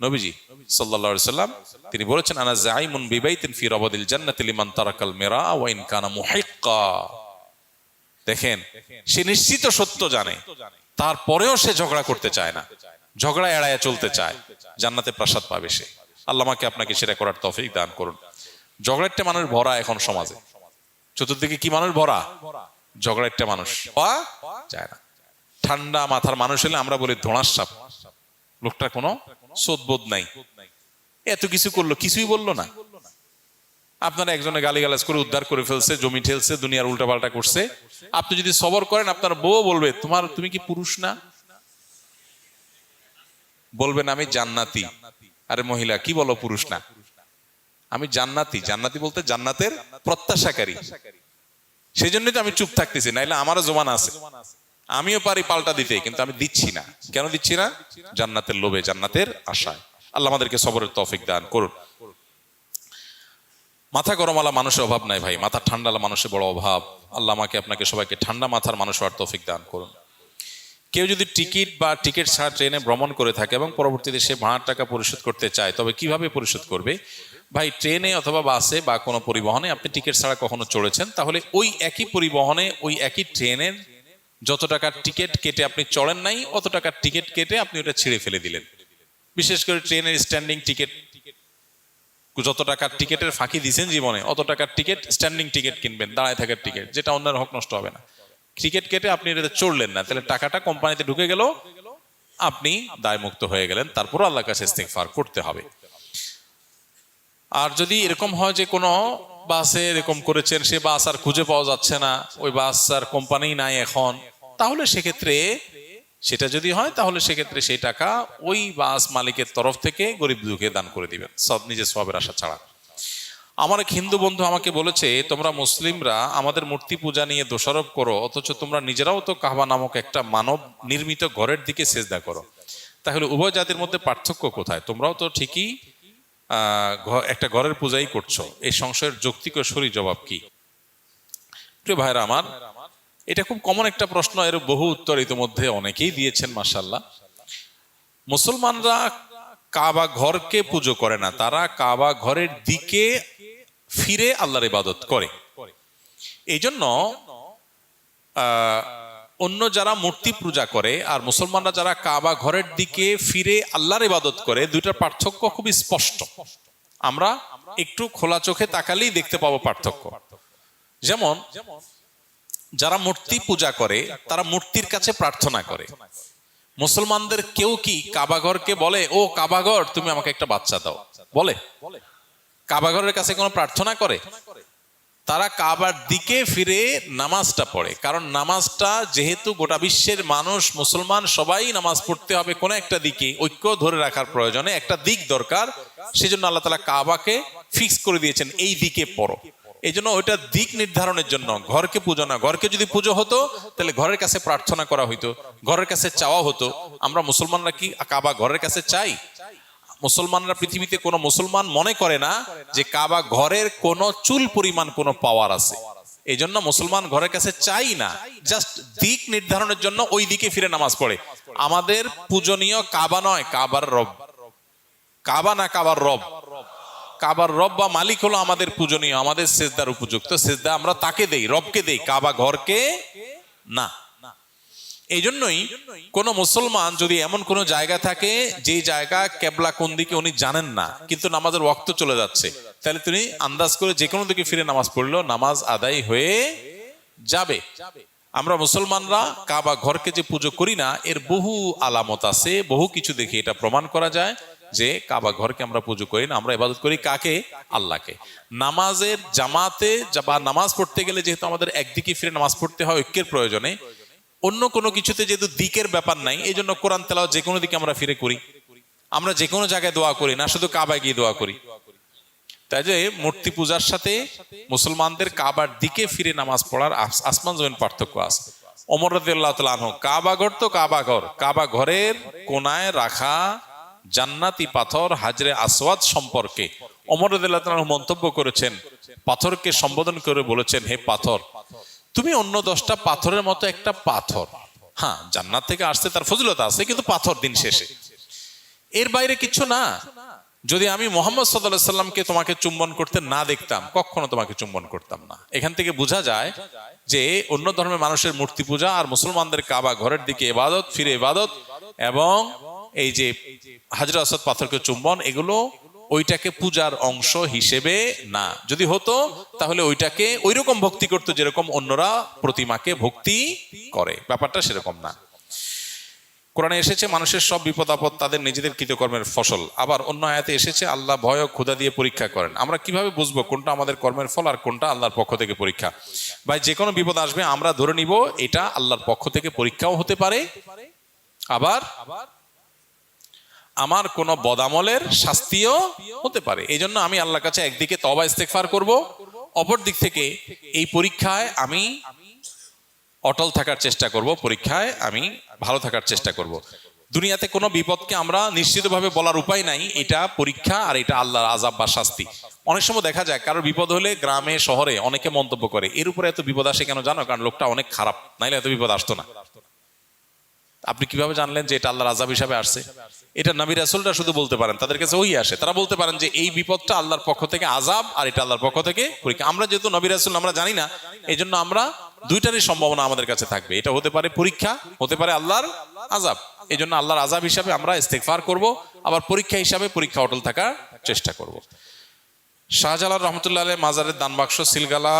নবীজি সাল্লাল্লাহু আলাইহি সাল্লাম। তিনি বলেছেন আনা যাইমুন বিবাইতিন ফি রাবাদিল জান্নাতি লিমান তারাকাল মিরা ওয়া ইন কানা মুহিক্কা। দেখেন, সে নিশ্চিত সত্য জানে, তারপরেও সে ঝগড়া করতে চায় না, ঝগড়া এড়ায় চলতে চায়, জান্নাতে প্রাসাদ পাবে সে। আল্লাহ আমাকে আপনাকে সেটা করার তৌফিক দান করুন। ঝগড়াটা মানুষ ভরা এখন সমাজে, চতুর্দিকে কি মানুষ ভরা, ঝগড়াটা মানুষ পাওয়া যায় না। ঠান্ডা মাথার মানুষ হলে আমরা বলি ধোঁড়ার সাপ, লোকটা কোনো সোদবোধ নাই, এত কিছু করলো কিছুই বললো না। আপনারা একজনে গালিগালাজ করে উদ্ধার করে ফেলছে, জমি ঠেলছে, দুনিয়ার উল্টা পাল্টা করছে, আপনি যদি সবর করেন আপনার বউ বলবে তুমি কি পুরুষ না? বলবেন আমি জান্নাতি। আরে মহিলা কি বলো পুরুষ না? আমি জান্নাতি। জান্নাতি বলতে জান্নাতের প্রত্যাশাকারী, সেই জন্যই তো আমি চুপ থাকতেছি, নাইলে আমারও জমান আছে, আমিও পারি পাল্টা দিতে, কিন্তু আমি দিচ্ছি না। কেন দিচ্ছি না? জান্নাতের লোভে, জান্নাতের আশায়। আল্লাহ আমাদেরকে সবরের তৌফিক দান করুন। মাথা গরমালা মানুষের অভাব নাই ভাই, মাথা ঠান্ডালা মানুষের বড় অভাব। আল্লাহ আমাকে আপনাকে সবাইকে ঠান্ডা মাথার মানুষ হওয়ার তৌফিক দান করুন। কেউ যদি টিকিট ছাড়া ট্রেনে ভ্রমণ করে থাকে এবং পরবর্তীতে সে ভাড়ার টাকা পরিশোধ করতে চায়, তবে কিভাবে পরিশোধ করবে? ভাই ট্রেনে অথবা বাসে বা কোনো পরিবহনে আপনি টিকিট ছাড়া কখনো চড়েছেন, তাহলে ওই একই পরিবহনে ওই একই ট্রেনের যত টাকার টিকিট কেটে আপনি চড়েন নাই, অত টাকার টিকিট কেটে আপনি ওটা ছিঁড়ে ফেলে দিলেন। বিশেষ করে ট্রেনের স্ট্যান্ডিং টিকিট, যত টাকার টিকিটের ফাঁকি দিয়েছেন জীবনে, অত টাকার টিকিট স্ট্যান্ডিং টিকিট কিনবেন, দাঁড়ায় থাকার টিকিট, যেটা অন্যের হক নষ্ট হবে না। টিকিট কেটে আপনি এটাতে চড়লেন না, তাহলে টাকাটা কোম্পানিতে ঢুকে গেল, আপনি দায়মুক্ত হয়ে গেলেন। তারপর আল্লাহর কাছে ইস্তিগফার করতে হবে। আর যদি এরকম হয় যে কোনো বাসে এরকম করেছেন, সে বাস আর খুঁজে পাওয়া যাচ্ছে না, ওই বাস আর কোম্পানি নাই এখন, তাহলে সেক্ষেত্রে সেটা যদি হয় তাহলে সেক্ষেত্রে সেই টাকা ওই বাস মালিকের তরফ থেকে গরিব দুঃখে দান করে দিবেন, সব নিজের সওয়াবের আশা ছাড়া। আমার এক হিন্দু বন্ধু আমাকে বলেছে, তোমরা মুসলিমরা আমাদের মূর্তি পূজা নিয়ে দোষারোপ করো, অথচ তোমরা নিজেরাও তো কাবা নামক একটা মানব নির্মিত ঘরের দিকে সেজদা করো, তাহলে উভয় জাতির মধ্যে পার্থক্য কোথায়? তোমরাও তো ঠিকই একটা ঘরের পূজাই করছো, এই সংশয়ের যৌক্তিক ও সরি জবাব কি? প্রিয় ভাইরা আমার, এটা খুব কমন একটা প্রশ্ন, এর বহু উত্তর ইতিমধ্যে অনেকেই দিয়েছেন মাশাআল্লাহ। মুসলমানরা কাবা ঘরকে পুজো করে না, তারা কাবা ঘরের দিকে ফিরে আল্লাহর ইবাদত করে। এই জন্য অন্য যারা মূর্তি পূজা করে আর মুসলমানরা যারা কাবা ঘরের দিকে ফিরে আল্লাহর ইবাদত করে, দুইটার পার্থক্য খুবই স্পষ্ট। আমরা একটু খোলা চোখে তাকালেই দেখতে পাবো পার্থক্য। যেমন যারা মূর্তি পূজা করে তারা মূর্তির কাছে প্রার্থনা করে। মুসলমানদের কেউ কি কাবাঘরকে বলে, ও কাবাঘর তুমি আমাকে একটা বাচ্চা দাও? বলে? কাবাঘরের কাছে কোনো প্রার্থনা করে? তারা কাবার দিকে ফিরে নামাজটা পড়ে, কারণ নামাজটা যেহেতু গোটা বিশ্বের মানুষ মুসলমান সবাই নামাজ পড়তে হবে কোন একটা দিকে, ঐক্য ধরে রাখার প্রয়োজনে একটা দিক দরকার, সেজন্য আল্লাহ তাআলা কাবাকে ফিক্স করে দিয়েছেন এই দিকে পড়ো। এই জন্য ওইটা দিক নির্ধারণের জন্য, ঘরকে পুজো না। ঘরকে যদি পুজো হতো তাহলে ঘরের কাছে প্রার্থনা করা হইতো, ঘরের কাছে চাওয়া হতো। আমরা মুসলমানরা কি কাবা ঘরের কাছে চাই? মুসলমানরা, পৃথিবীতে কোনো মুসলমান মনে করে না যে কাবা ঘরের কোনো চুল পরিমাণ কোনো পাওয়ার আছে। এই জন্য মুসলমান ঘরের কাছে চাই না, জাস্ট দিক নির্ধারণের জন্য ওই দিকে ফিরে নামাজ পড়ে। আমাদের পূজনীয় কাবা নয়, কাবার রব। কাবা না কাবার রব। কাবার রব বা মালিক হলো আমাদের পূজনীয়, আমাদের সেজদার উপযুক্ত। সেজদা আমরা তাকে দেই, রবকে দেই, কাবা ঘরকে না। এই জন্যই কোন মুসলমান যদি এমন কোন জায়গা থাকে যে জায়গা কেবলা কোন দিকে উনি জানেন না, কিন্তু নামাজের ওয়াক্ত চলে যাচ্ছে, তাহলে তিনি আন্দাজ করে যে কোনো দিকে ফিরে নামাজ পড়লেও নামাজ আদায় হয়ে যাবে। আমরা মুসলমানরা কাবা ঘরকে যে পুজো করি না, এর বহু আলামত আছে, বহু কিছু দেখে এটা প্রমাণ করা যায় যে কাবা ঘরকে আমরা পুজো করি না, আমরা ইবাদত করি কাকে? আল্লাহকে। নামাজের জামাতে বা নামাজ পড়তে গেলে যেহেতু আমাদের একদিকে ফিরে নামাজ পড়তে হয় ঐক্যের প্রয়োজনে, অন্য কোনো কিছুতে যেহেতু দিকের ব্যাপার নাই, এই জন্য কোরআন তেলাওয়াত যে কোনো দিকে আমরা ফিরে করি। আমরা যে কোনো জায়গায় দোয়া করি না, শুধু কাবায় গিয়ে দোয়া করি। তাই যে মূর্তি পূজার সাথে মুসলমানদের কাবার দিকে ফিরে নামাজ পড়ার আসমান জমিন পার্থক্য আছে। ওমর রাদিয়াল্লাহু তাআলা আনহু, কাবা ঘর তো কাবা ঘর, কাবা ঘরের কোনায় রাখা জান্নাতি পাথর হাজরে আসওয়াদ সম্পর্কে ওমর রাদিয়াল্লাহু তাআলা আনহু মন্তব্য করেছেন, পাথরকে সম্বোধন করে বলেছেন, হে পাথর, তুমি অন্য 10টা পাথরের মতো একটা পাথর। হ্যাঁ, জান্নাত থেকে আসছে, তার ফজিলত আছে, কিন্তু পাথর দিন শেষে, এর বাইরে কিছু না। যদি আমি মুহাম্মদ সাল্লাল্লাহু আলাইহি সাল্লামকে তোমাকে চুম্বন করতে না দেখতাম, কখনো তোমাকে চুম্বন করতাম না। এখান থেকে বোঝা যায় যে অন্য ধর্মের মানুষের মূর্তি পূজা আর মুসলমানদের কাবা ঘরের দিকে ইবাদত, ফিরে ইবাদত এবং এই যে হাজরে আসওয়াদ পাথরকে চুম্বন, এগুলো ওইটাকে পূজার অংশ হিসেবে না। যদি হতো তাহলে ওইটাকে ওইরকম ভক্তি করতো যেরকম অন্যরা প্রতিমাকে ভক্তি করে, ব্যাপারটা সেরকম না। কোরআনে এসেছে মানুষের সব বিপদ আপদ তাদের নিজেদের কৃতকর্মের ফসল। আবার অন্য আয়াতে এসেছে আল্লাহ ভয় ও ক্ষুধা দিয়ে পরীক্ষা করেন। আমরা কিভাবে বুঝবো কোনটা আমাদের কর্মের ফল আর কোনটা আল্লাহর পক্ষ থেকে পরীক্ষা? ভাই, যে কোনো বিপদ আসবে আমরা ধরে নিব এটা আল্লাহর পক্ষ থেকে পরীক্ষাও হতে পারে, আবার আমার কোন বদামলের শাস্তিও হতে পারে। এই জন্য আমি আল্লাহর কাছে একদিকে তওবা ইস্তেগফার করব, অপর দিক থেকে এই পরীক্ষায় আমি অটল থাকার চেষ্টা করব, পরীক্ষায় আমি ভালো থাকার চেষ্টা করব। দুনিয়াতে কোনো বিপদকে আমরা নিশ্চিতভাবে বলার উপায় নাই এটা পরীক্ষা আর এটা আল্লাহর আযাব বা শাস্তি। অনেক সময় দেখা যায় কারোর বিপদ হলে গ্রামে শহরে অনেকে মন্তব্য করে, এর উপরে এত বিপদ আসে কেন জানো? কারণ লোকটা অনেক খারাপ, নাইলে এত বিপদ আসতো না। আপনি কিভাবে জানলেন যে এটা আল্লাহর আযাব হিসাবে আসছে? এটা নবী রাসূলরা শুধু বলতে পারেন, তাদের কাছে ওই আসে, তারা বলতে পারেন যে এই বিপদটা আল্লাহর পক্ষ থেকে আযাব আর এটা আল্লাহর পক্ষ থেকে পরীক্ষা। আমরা যেহেতু নবী রাসূল আমরা জানি না, এই জন্য আমরা দুইটারই সম্ভাবনা আমাদের কাছে থাকবে, এটা হতে পারে পরীক্ষা, হতে পারে আল্লাহর আযাব। এই জন্য আল্লাহর আযাব হিসাবে আমরা ইস্তেগফার করব, আবার পরীক্ষা হিসাবে পরীক্ষা অটল থাকার চেষ্টা করব। শাহজালাল রহমতুল্লাহ আলাইহি মাজারের দান বাক্স সিলগালা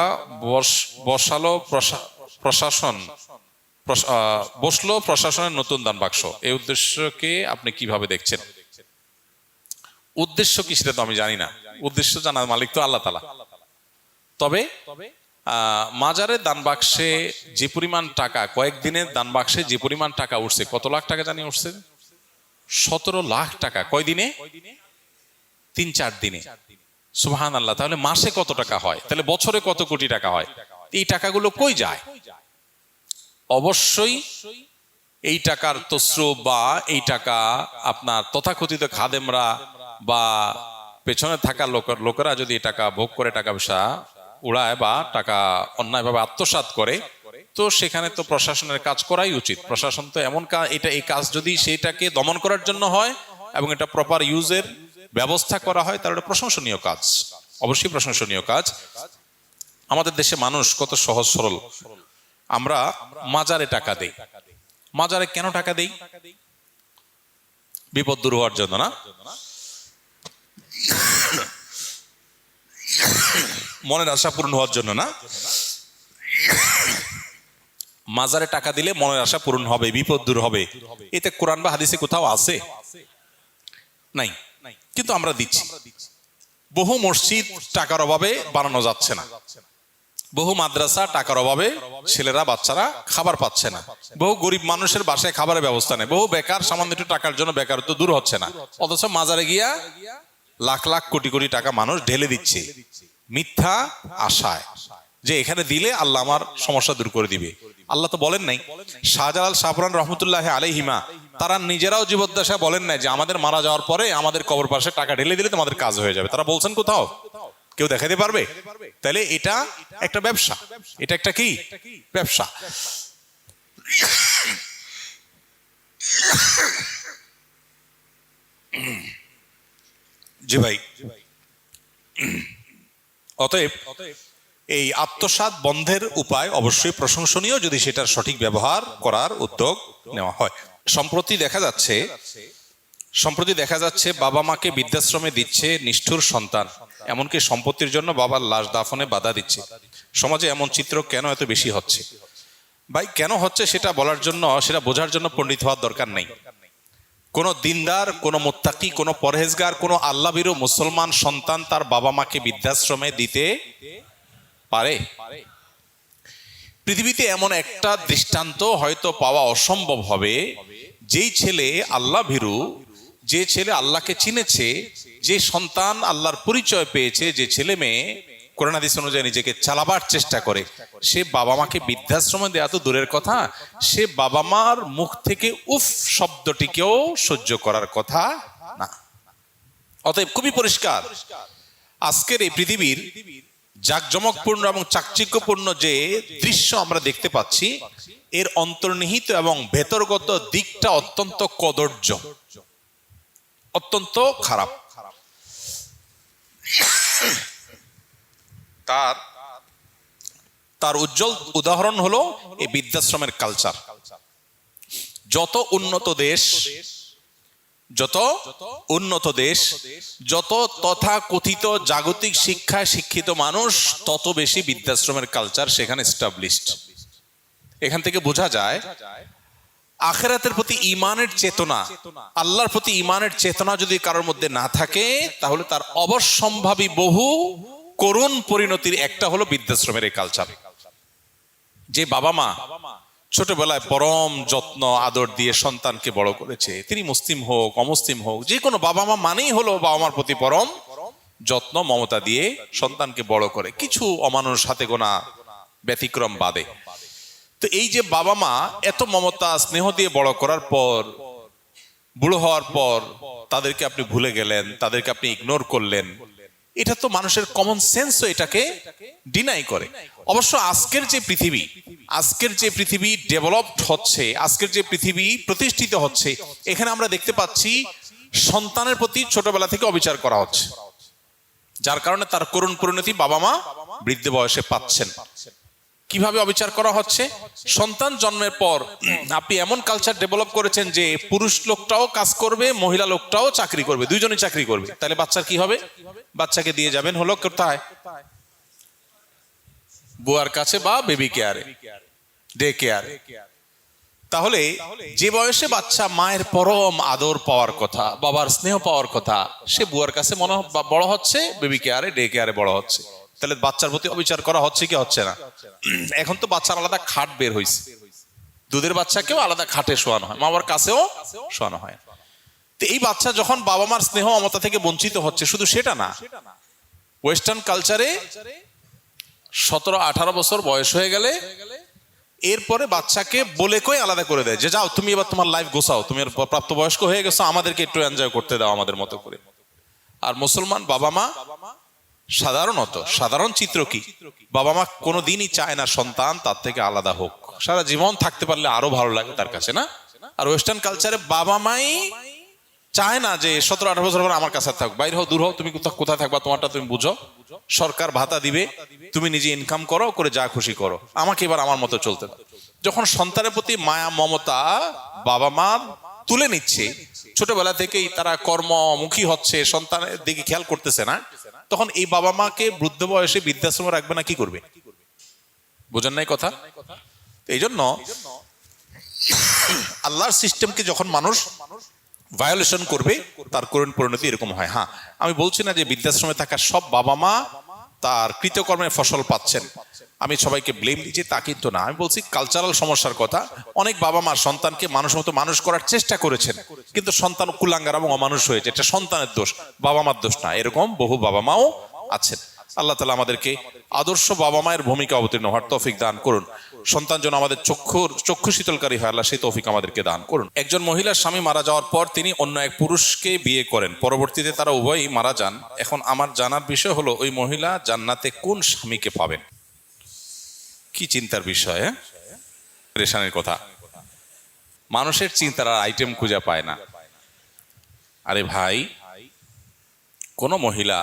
বসালো প্রশাসন, বসলো প্রশাসনের নতুন দান বাক্স, এই উদ্দেশ্যকে আপনি কিভাবে দেখছেন? উদ্দেশ্য কি সেটা তো আমি জানি না, উদ্দেশ্য জানার মালিক তো আল্লাহ তাআলা। তবে মাজারের দান বাক্সে যে পরিমাণ টাকা, কয়েকদিনের দান বাক্সে যে পরিমাণ টাকা উঠছে, কত লাখ টাকা জানি উঠছে? 17 লাখ টাকা। কয় দিনে? 3-4 দিনে। সুবহানাল্লাহ। তাহলে মাসে কত টাকা হয়? তাহলে বছরে কত কোটি টাকা হয়? এই টাকাগুলো কই যায়? অবশ্যই এই টাকার তসরুপ বা এই টাকা আপনার তথাকথিত খাদেমরা বা পেছনে থাকা লোকেরা যদি এই টাকা ভোগ করে টাকা পয়সা উড়ায় বা টাকা অন্যায়ভাবে আত্মসাৎ করে, তো সেখানে তো প্রশাসনের কাজ করাই উচিত। প্রশাসন তো এমন এই কাজ যদি সেইটাকে দমন করার জন্য হয় এবং এটা প্রপার ইউজের ব্যবস্থা করা হয়, তাহলে এটা প্রশংসনীয় কাজ, অবশ্যই প্রশংসনীয় কাজ। আমাদের দেশে মানুষ কত সহজ সরল। আমরা মাজারে টাকা দেই। মাজারে কেন টাকা দেই? বিপদ দূর হওয়ার জন্য না? মনের আশা পূরণ হওয়ার জন্য না? মাজারে টাকা দিলে মনের আশা পূরণ হবে, বিপদ দূর হবে, এতে কোরআন বা হাদিসে কোথাও আছে? নাই। কিন্তু আমরা দিচ্ছি। বহু মসজিদ টাকার অভাবে বানানো যাচ্ছে না, বহু মাদ্রাসা টাকার অভাবে ছেলেরা বাচ্চারা খাবার পাচ্ছে না, বহু গরিব মানুষের বাসায় খাবারের ব্যবস্থা নেই, বহু বেকার সামান্য একটু টাকার জন্য বেকারত্ব দূর হচ্ছে না। অথচ মাজারে গিয়া লাখ লাখ কোটি কোটি টাকা মানুষ ঢেলে দিচ্ছে মিথ্যা আশায় যে এখানে দিলে আল্লাহ আমার সমস্যা দূর করে দিবে। আল্লাহ তো বলেন নাই। শাহজালাল শাহপুরান রহমতুল্লাহ আলাইহিমা তারা নিজেরাও জীবদ্দশায় বলেন নাই যে আমাদের মারা যাওয়ার পরে আমাদের কবর পাশে টাকা ঢেলে দিলে তোমাদের কাজ হয়ে যাবে। তারা বলছেন কোথাও? কেউ দেখাতে পারবে? তাহলে এটা একটা ব্যবসা, এটা একটা কি ব্যবসা। জি ভাই, অতএব এই আত্মসাৎ বন্ধের উপায় অবশ্যই প্রশংসনীয় যদি সেটার সঠিক ব্যবহার করার উদ্যোগ নেওয়া হয়। সম্প্রতি দেখা যাচ্ছে বাবা মাকে বৃদ্ধাশ্রমে দিচ্ছে নিষ্ঠুর সন্তান, এমনকি সম্পত্তির জন্য বাবার লাশ দাফনে বাধা দিচ্ছে। সমাজে এমন চিত্র কেন এত বেশি হচ্ছে? ভাই, কেন হচ্ছে সেটা বলার জন্য, সেটা বোঝার জন্য পণ্ডিত হওয়ার দরকার নেই। কোন দিনদার, কোন মুত্তাকি, কোন পরহেজগার, কোন আল্লাহভীরু মুসলমান সন্তান তার বাবা মাকে বৃদ্ধাশ্রমে দিতে পারে? পৃথিবীতে এমন একটা দৃষ্টান্ত হয়তো পাওয়া অসম্ভব হবে, যেই ছেলে আল্লাহভীরু, যে ছেলে আল্লাহকে চিনেছে, যে সন্তান আল্লাহর পরিচয় পেয়েছে, যে ছেলে মেয়ে কোরআন হাদিস অনুযায়ী নিজেকে চালাবার চেষ্টা করে, সে বাবা মাকে বৃদ্ধাশ্রমে দেয়া তো দূরের কথা, সে বাবা মার মুখ থেকে উফ শব্দটিকেও সহ্য করার কথা না। অতএব খুবই পরিষ্কার, আজকের এই পৃথিবীর জাঁকজমকপূর্ণ এবং চাকচিক্যপূর্ণ যে দৃশ্য আমরা দেখতে পাচ্ছি, এর অন্তর্নিহিত এবং ভেতরগত দিকটা অত্যন্ত কদর্য, অত্যন্ত খারাপ। তার উজ্জ্বল উদাহরণ হলো এই বৃদ্ধাশ্রমের কালচার। যত উন্নত দেশ, যত তথাকথিত জাগতিক শিক্ষায় শিক্ষিত মানুষ, তত বেশি বৃদ্ধাশ্রমের কালচার সেখানে এস্টাবলিশড। এখান থেকে বোঝা যায় আখিরাতের প্রতি ঈমানের চেতনা, আল্লাহর প্রতি ঈমানের চেতনা যদি কারোর মধ্যে না থাকে, তাহলে তার অবশ্যম্ভাবী বহু করুণ পরিণতির একটা হলো বৃদ্ধাশ্রমের এই কালচার। যে বাবা মা ছোটবেলায় পরম যত্ন আদর দিয়ে সন্তানকে বড় করেছে, তিনি মুসলিম হোক অমুসলিম হোক, যে কোনো বাবা মা মানেই হলো বাবা মার প্রতি পরম যত্ন মমতা দিয়ে সন্তানকে বড় করে, কিছু অমানুষ হাতে গোনা ব্যতিক্রম বাদে। তো এই যে বাবা মা এত মমতা স্নেহ দিয়ে বড় করার পর, বুড়ো হওয়ার পর তাদেরকে আপনি ভুলে গেলেন, তাদেরকে আপনি ইগনোর করলেন, এটা তো মানুষের কমন সেন্সও এটাকে ডিনাই করে। অবশ্য আজকের যে পৃথিবী ডেভেলপড হচ্ছে, আজকের যে পৃথিবী প্রতিষ্ঠিত হচ্ছে, এখানে আমরা দেখতে পাচ্ছি সন্তানের প্রতি ছোটবেলা থেকে অবিচার করা হচ্ছে, যার কারণে তার করুণ পরিণতি বাবা মা বৃদ্ধ বয়সে পাচ্ছেন। কিভাবে অবিচার করা হচ্ছে? সন্তান জন্মের পর আপনি এমন কালচার ডেভেলপ করেছেন যে পুরুষ লোকটাও কাজ করবে, মহিলা লোকটাও চাকরি করবে, দুইজনই চাকরি করবে। তাহলে বাচ্চার কি হবে? বাচ্চাকে দিয়ে যাবেন হলো কোথায়? বুয়ার কাছে বা বেবি কেয়ারে, ডে কেয়ারে। তাহলে যে বয়সে বাচ্চা মায়ের পরম আদর পাওয়ার কথা, বাবার স্নেহ পাওয়ার কথা, সে বুয়ার কাছে বড় হচ্ছে, বেবি কেয়ারে, ডে কেয়ারে বড় হচ্ছে। তাহলে বাচ্চার প্রতি অবিচার করা হচ্ছে কি হচ্ছে না? এখন তো বাচ্চার আলাদা খাট বের হয়েছে, দুধের বাচ্চাকেও আলাদা খাটে শোয়ানো হয়, মা বাবার কাছেও শোয়ানো হয়। তো এই বাচ্চা যখন বাবা মার স্নেহ মমতা থেকে বঞ্চিত হচ্ছে, শুধু সেটা না, ওয়েস্টার্ন কালচারে 17-18 বছর বয়স হয়ে গেলে এরপরে বাচ্চাকে বলে কই আলাদা করে দেয় যে যাও তুমি এবার তোমার লাইফ গোছাও, তুমি প্রাপ্তবয়স্ক হয়ে গেছো, আমাদেরকে একটু এনজয় করতে দাও আমাদের মতো করে। আর মুসলমান বাবা মা সাধারণ চিত্র কি, বাবা মা কোনোদিনই চায় না সন্তান তার থেকে আলাদা হোক, সারা জীবন থাকতে পারলে আরো ভালো লাগে তার কাছে, না? আর ওয়েস্টার্ন কালচারে বাবা মাই চায় না যে 17-18 বছর পর আমার কাছে থাক, বাইরে হও, দূর হও, তুমি কোথায় থাকবা তোমারটা তুমি বুঝো, সরকার ভাতা দিবে, তুমি নিজে ইনকাম করো, করে যা খুশি করো, আমাকে এবার আমার মতো চলতে দাও। যখন সন্তানের প্রতি মায়া মমতা বাবা মা তুলে নিচ্ছে, ছোটবেলা থেকেই তারা কর্মমুখী হচ্ছে, সন্তানের দিকে খেয়াল করতেছে না, তখন এই বাবা মাকে বৃদ্ধ বয়সে বৃদ্ধাশ্রমে রাখবে না, কি করবে? বোঝেন নাই কথা? এই জন্য আল্লাহর সিস্টেমকে যখন মানুষ ভায়োলেশন করবে, তার করুণ পরিণতি এরকম হয়। হ্যাঁ, আমি বলছি না যে বৃদ্ধাশ্রমে থাকা সব বাবা মা তার কৃতকর্মের ফসল পাচ্ছেন, আমি সবাইকে ব্লেম দিচ্ছি তা কিন্তু না। আমি বলছি কালচারাল সমস্যার কথা। অনেক বাবা মা সন্তানকে মানুষ মতো মানুষ করার চেষ্টা করেছেন, কিন্তু সন্তান কুলাঙ্গার এবং অমানুষ হয়েছে, এটা সন্তানের দোষ, বাবা মার দোষ না। এরকম বহু বাবা মাও আছেন। আল্লাহ তাআলা আমাদেরকে আদর্শ বাবা মায়ের ভূমিকা অবতীর্ণ হওয়ার তৌফিক দান করুন। সন্তান যেন আমাদের চক্ষু শীতলকারী হয়, আল্লাহ সেই তৌফিক আমাদেরকে দান করুন। একজন মহিলার স্বামী মারা যাওয়ার পর তিনি অন্য এক পুরুষকে বিয়ে করেন, পরবর্তীতে তারা উভয়ই মারা যান। এখন আমার জানার বিষয় হলো ওই মহিলা জান্নাতে কোন স্বামীকে পাবেন? কি চিন্তার বিষয়, পরেশানির কথা। মানুষের চিন্তার আর আইটেম খুঁজে পায় না। আরে ভাই, কোন মহিলা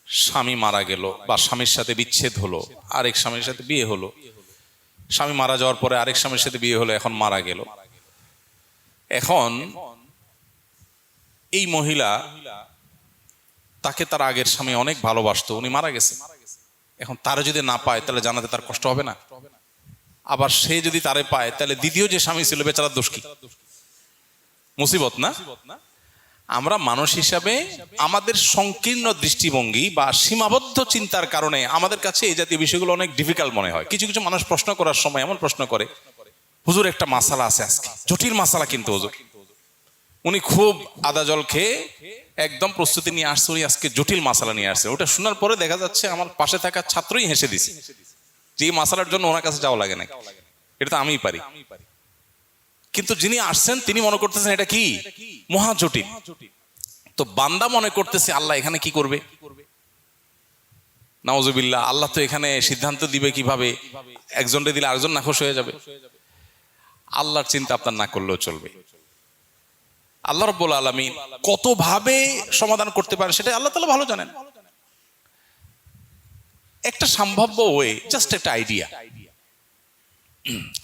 স্বামী মারা গেল বা স্বামীর সাথে বিচ্ছেদ হলো, আরেক স্বামীর সাথে বিয়ে হলো, স্বামী মারা যাওয়ার পরে আরেক স্বামীর সাথে বিয়ে হলো, এখন মারা গেল। এখন এই মহিলা, তাকে তার আগের স্বামী অনেক ভালোবাসতো, উনি মারা গেছে, এখন তারা যদি না পায় তাহলে জানাতে তার কষ্ট হবে না? আবার সে যদি তারে পায় তাহলে দ্বিতীয় যে স্বামী ছিল বেচারার দোষ কি? মুসিবত না? আমরা মানুষ হিসাবে আমাদের সংকীর্ণ দৃষ্টিভঙ্গি বা সীমাবদ্ধ চিন্তার কারণে আমাদের কাছে এই জাতীয় বিষয়গুলো অনেক ডিফিকাল্ট মনে হয়। কিছু কিছু মানুষ প্রশ্ন করার সময় এমন প্রশ্ন করে, হুজুর একটা মাসালা আছে আজকে, জটিল মাসালা কিন্তু হুজুর, উনি খুব আদা জল খেয়ে একদম প্রস্তুতি নিয়ে আসছে, উনি আজকে জটিল মাসালা নিয়ে আসছে। ওটা শোনার পরে দেখা যাচ্ছে আমার পাশে থাকা ছাত্রই হেসে দিছে যে এই মাসালার জন্য ওনার কাছে যাওয়া লাগে না, এটা তো আমিই পারি। কিন্তু যিনি আসছেন তিনি মনে করতেছেন এটা কি মহা জটিল। তো বান্দা মনে করতেছে আল্লাহ এখানে কি করবে? নাউজুবিল্লাহ, আল্লাহ তো এখানে সিদ্ধান্ত দিবে কিভাবে, একজনকে দিলে আরেকজন নাখোশ হয়ে যাবে। আল্লাহর চিন্তা আপনার না করলেও চলবে। আল্লাহ রাব্বুল আলামিন কত ভাবে সমাধান করতে পারেন সেটা আল্লাহ তাআলা ভালো জানেন। একটা সম্ভাব্য ওয়ে, জাস্ট একটা আইডিয়া,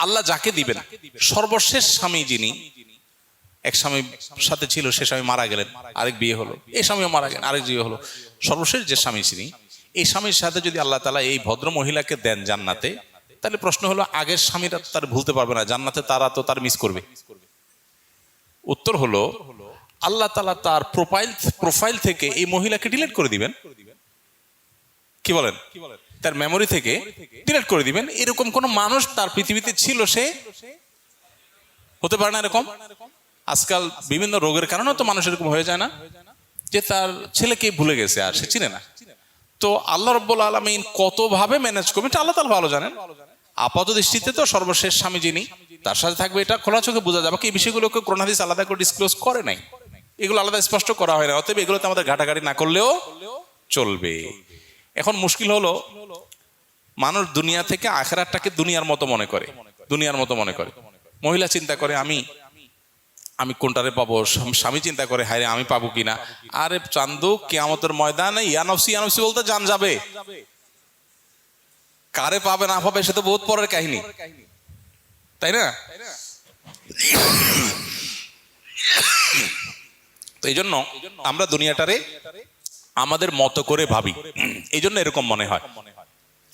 আল্লাহ যাকে দিবেন, সর্বশেষ স্বামী যিনি, এক স্বামীর সাথে ছিল, সে স্বামী মারা গেলেন, আরেক বিয়ে হলো, এই স্বামীও মারা গেলেন, আরেক বিয়ে হলো, সর্বশেষ যে স্বামী তিনি, এই স্বামীর সাথে যদি আল্লাহ তাআলা এই ভদ্র মহিলাকে দেন জান্নাতে, তাহলে প্রশ্ন হলো আগের স্বামীরা তার ভুলতে পারবে না, জান্নাতে তারা তো তার মিস করবে। উত্তর হলো আল্লাহ তাআলা তার প্রোফাইল থেকে এই মহিলাকে ডিলিট করে দিবেন। কি বলেন? তার মেমোরি থেকে ডিলিট করে দিবেন। এরকম কোন মানুষ তার পৃথিবীতে ছিল সে হতে পারে না এরকম। আজকাল বিভিন্ন রোগের কারণে তো মানুষ এরকম হয়ে যায় না যে তার ছেলেকে ভুলে গেছে আর সে চিনে না। তো আল্লাহ রাব্বুল আলামিন কত ভাবে ম্যানেজ করবেন এটা আল্লাহ তাআলা ভালো জানেন। আপাত দৃষ্টিতে তো সর্বশেষ স্বামী যিনি তার সাথে থাকবে এটা খোলা চোখে বোঝা যাবে। এই বিষয়গুলোকে কোরআন হাদিস আলাদা করে ডিসক্লোজ করে নাই, এগুলো আলাদা স্পষ্ট করা হয় না। অতএব এগুলোতে আমাদের ঘাটাঘাটি না করলেও চলবে। এখন মুশকিল হলো মানুষ দুনিয়া থেকে আখিরাতটাকে দুনিয়ার মতো মনে করে, মহিলা চিন্তা করে আমি কোনটারে পাবো, স্বামী চিন্তা করে হায় রে আমি পাবো কিনা। আরে চান্দু, কিয়ামতের ময়দানে ইয়া নফসি বলতে জান যাবে, কারে পাবে না পাবে সে তো বহুত পরের কাহিনী, তাই না? তো এই জন্য আমরা দুনিয়াটারে আমাদের মতো করে ভাবি, এই জন্য এরকম মনে হয়।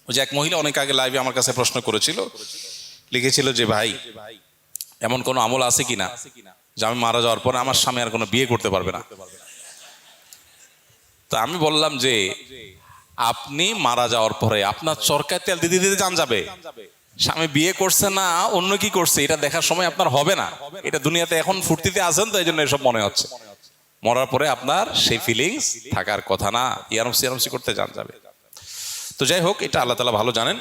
ওই যে এক মহিলা অনেক আগে লাইভে আমার কাছে প্রশ্ন করেছিল লিখেছিল যে ভাই এমন কোনো আমল আছে কিনা যে আমি মারা যাওয়ার পরে আমার স্বামী আর কোনো বিয়ে করতে পারবে না। তো আমি বললাম যে আপনি মারা যাওয়ার পরে আপনার চরকায় তেল দিতে দিতে জান যাবে, স্বামী বিয়ে করছে না অন্য কি করছে এটা দেখার সময় আপনার হবে না। এটা দুনিয়াতে এখন ফুর্তিতে আছেন তো এই জন্য এসব মনে হচ্ছে, মরার পরে আপনার সেই ফিলিংস থাকার কথা না, ইয়ারমসি করতে জান যাবে। তো যাই হোক, এটা আল্লাহ তাআলা ভালো জানেন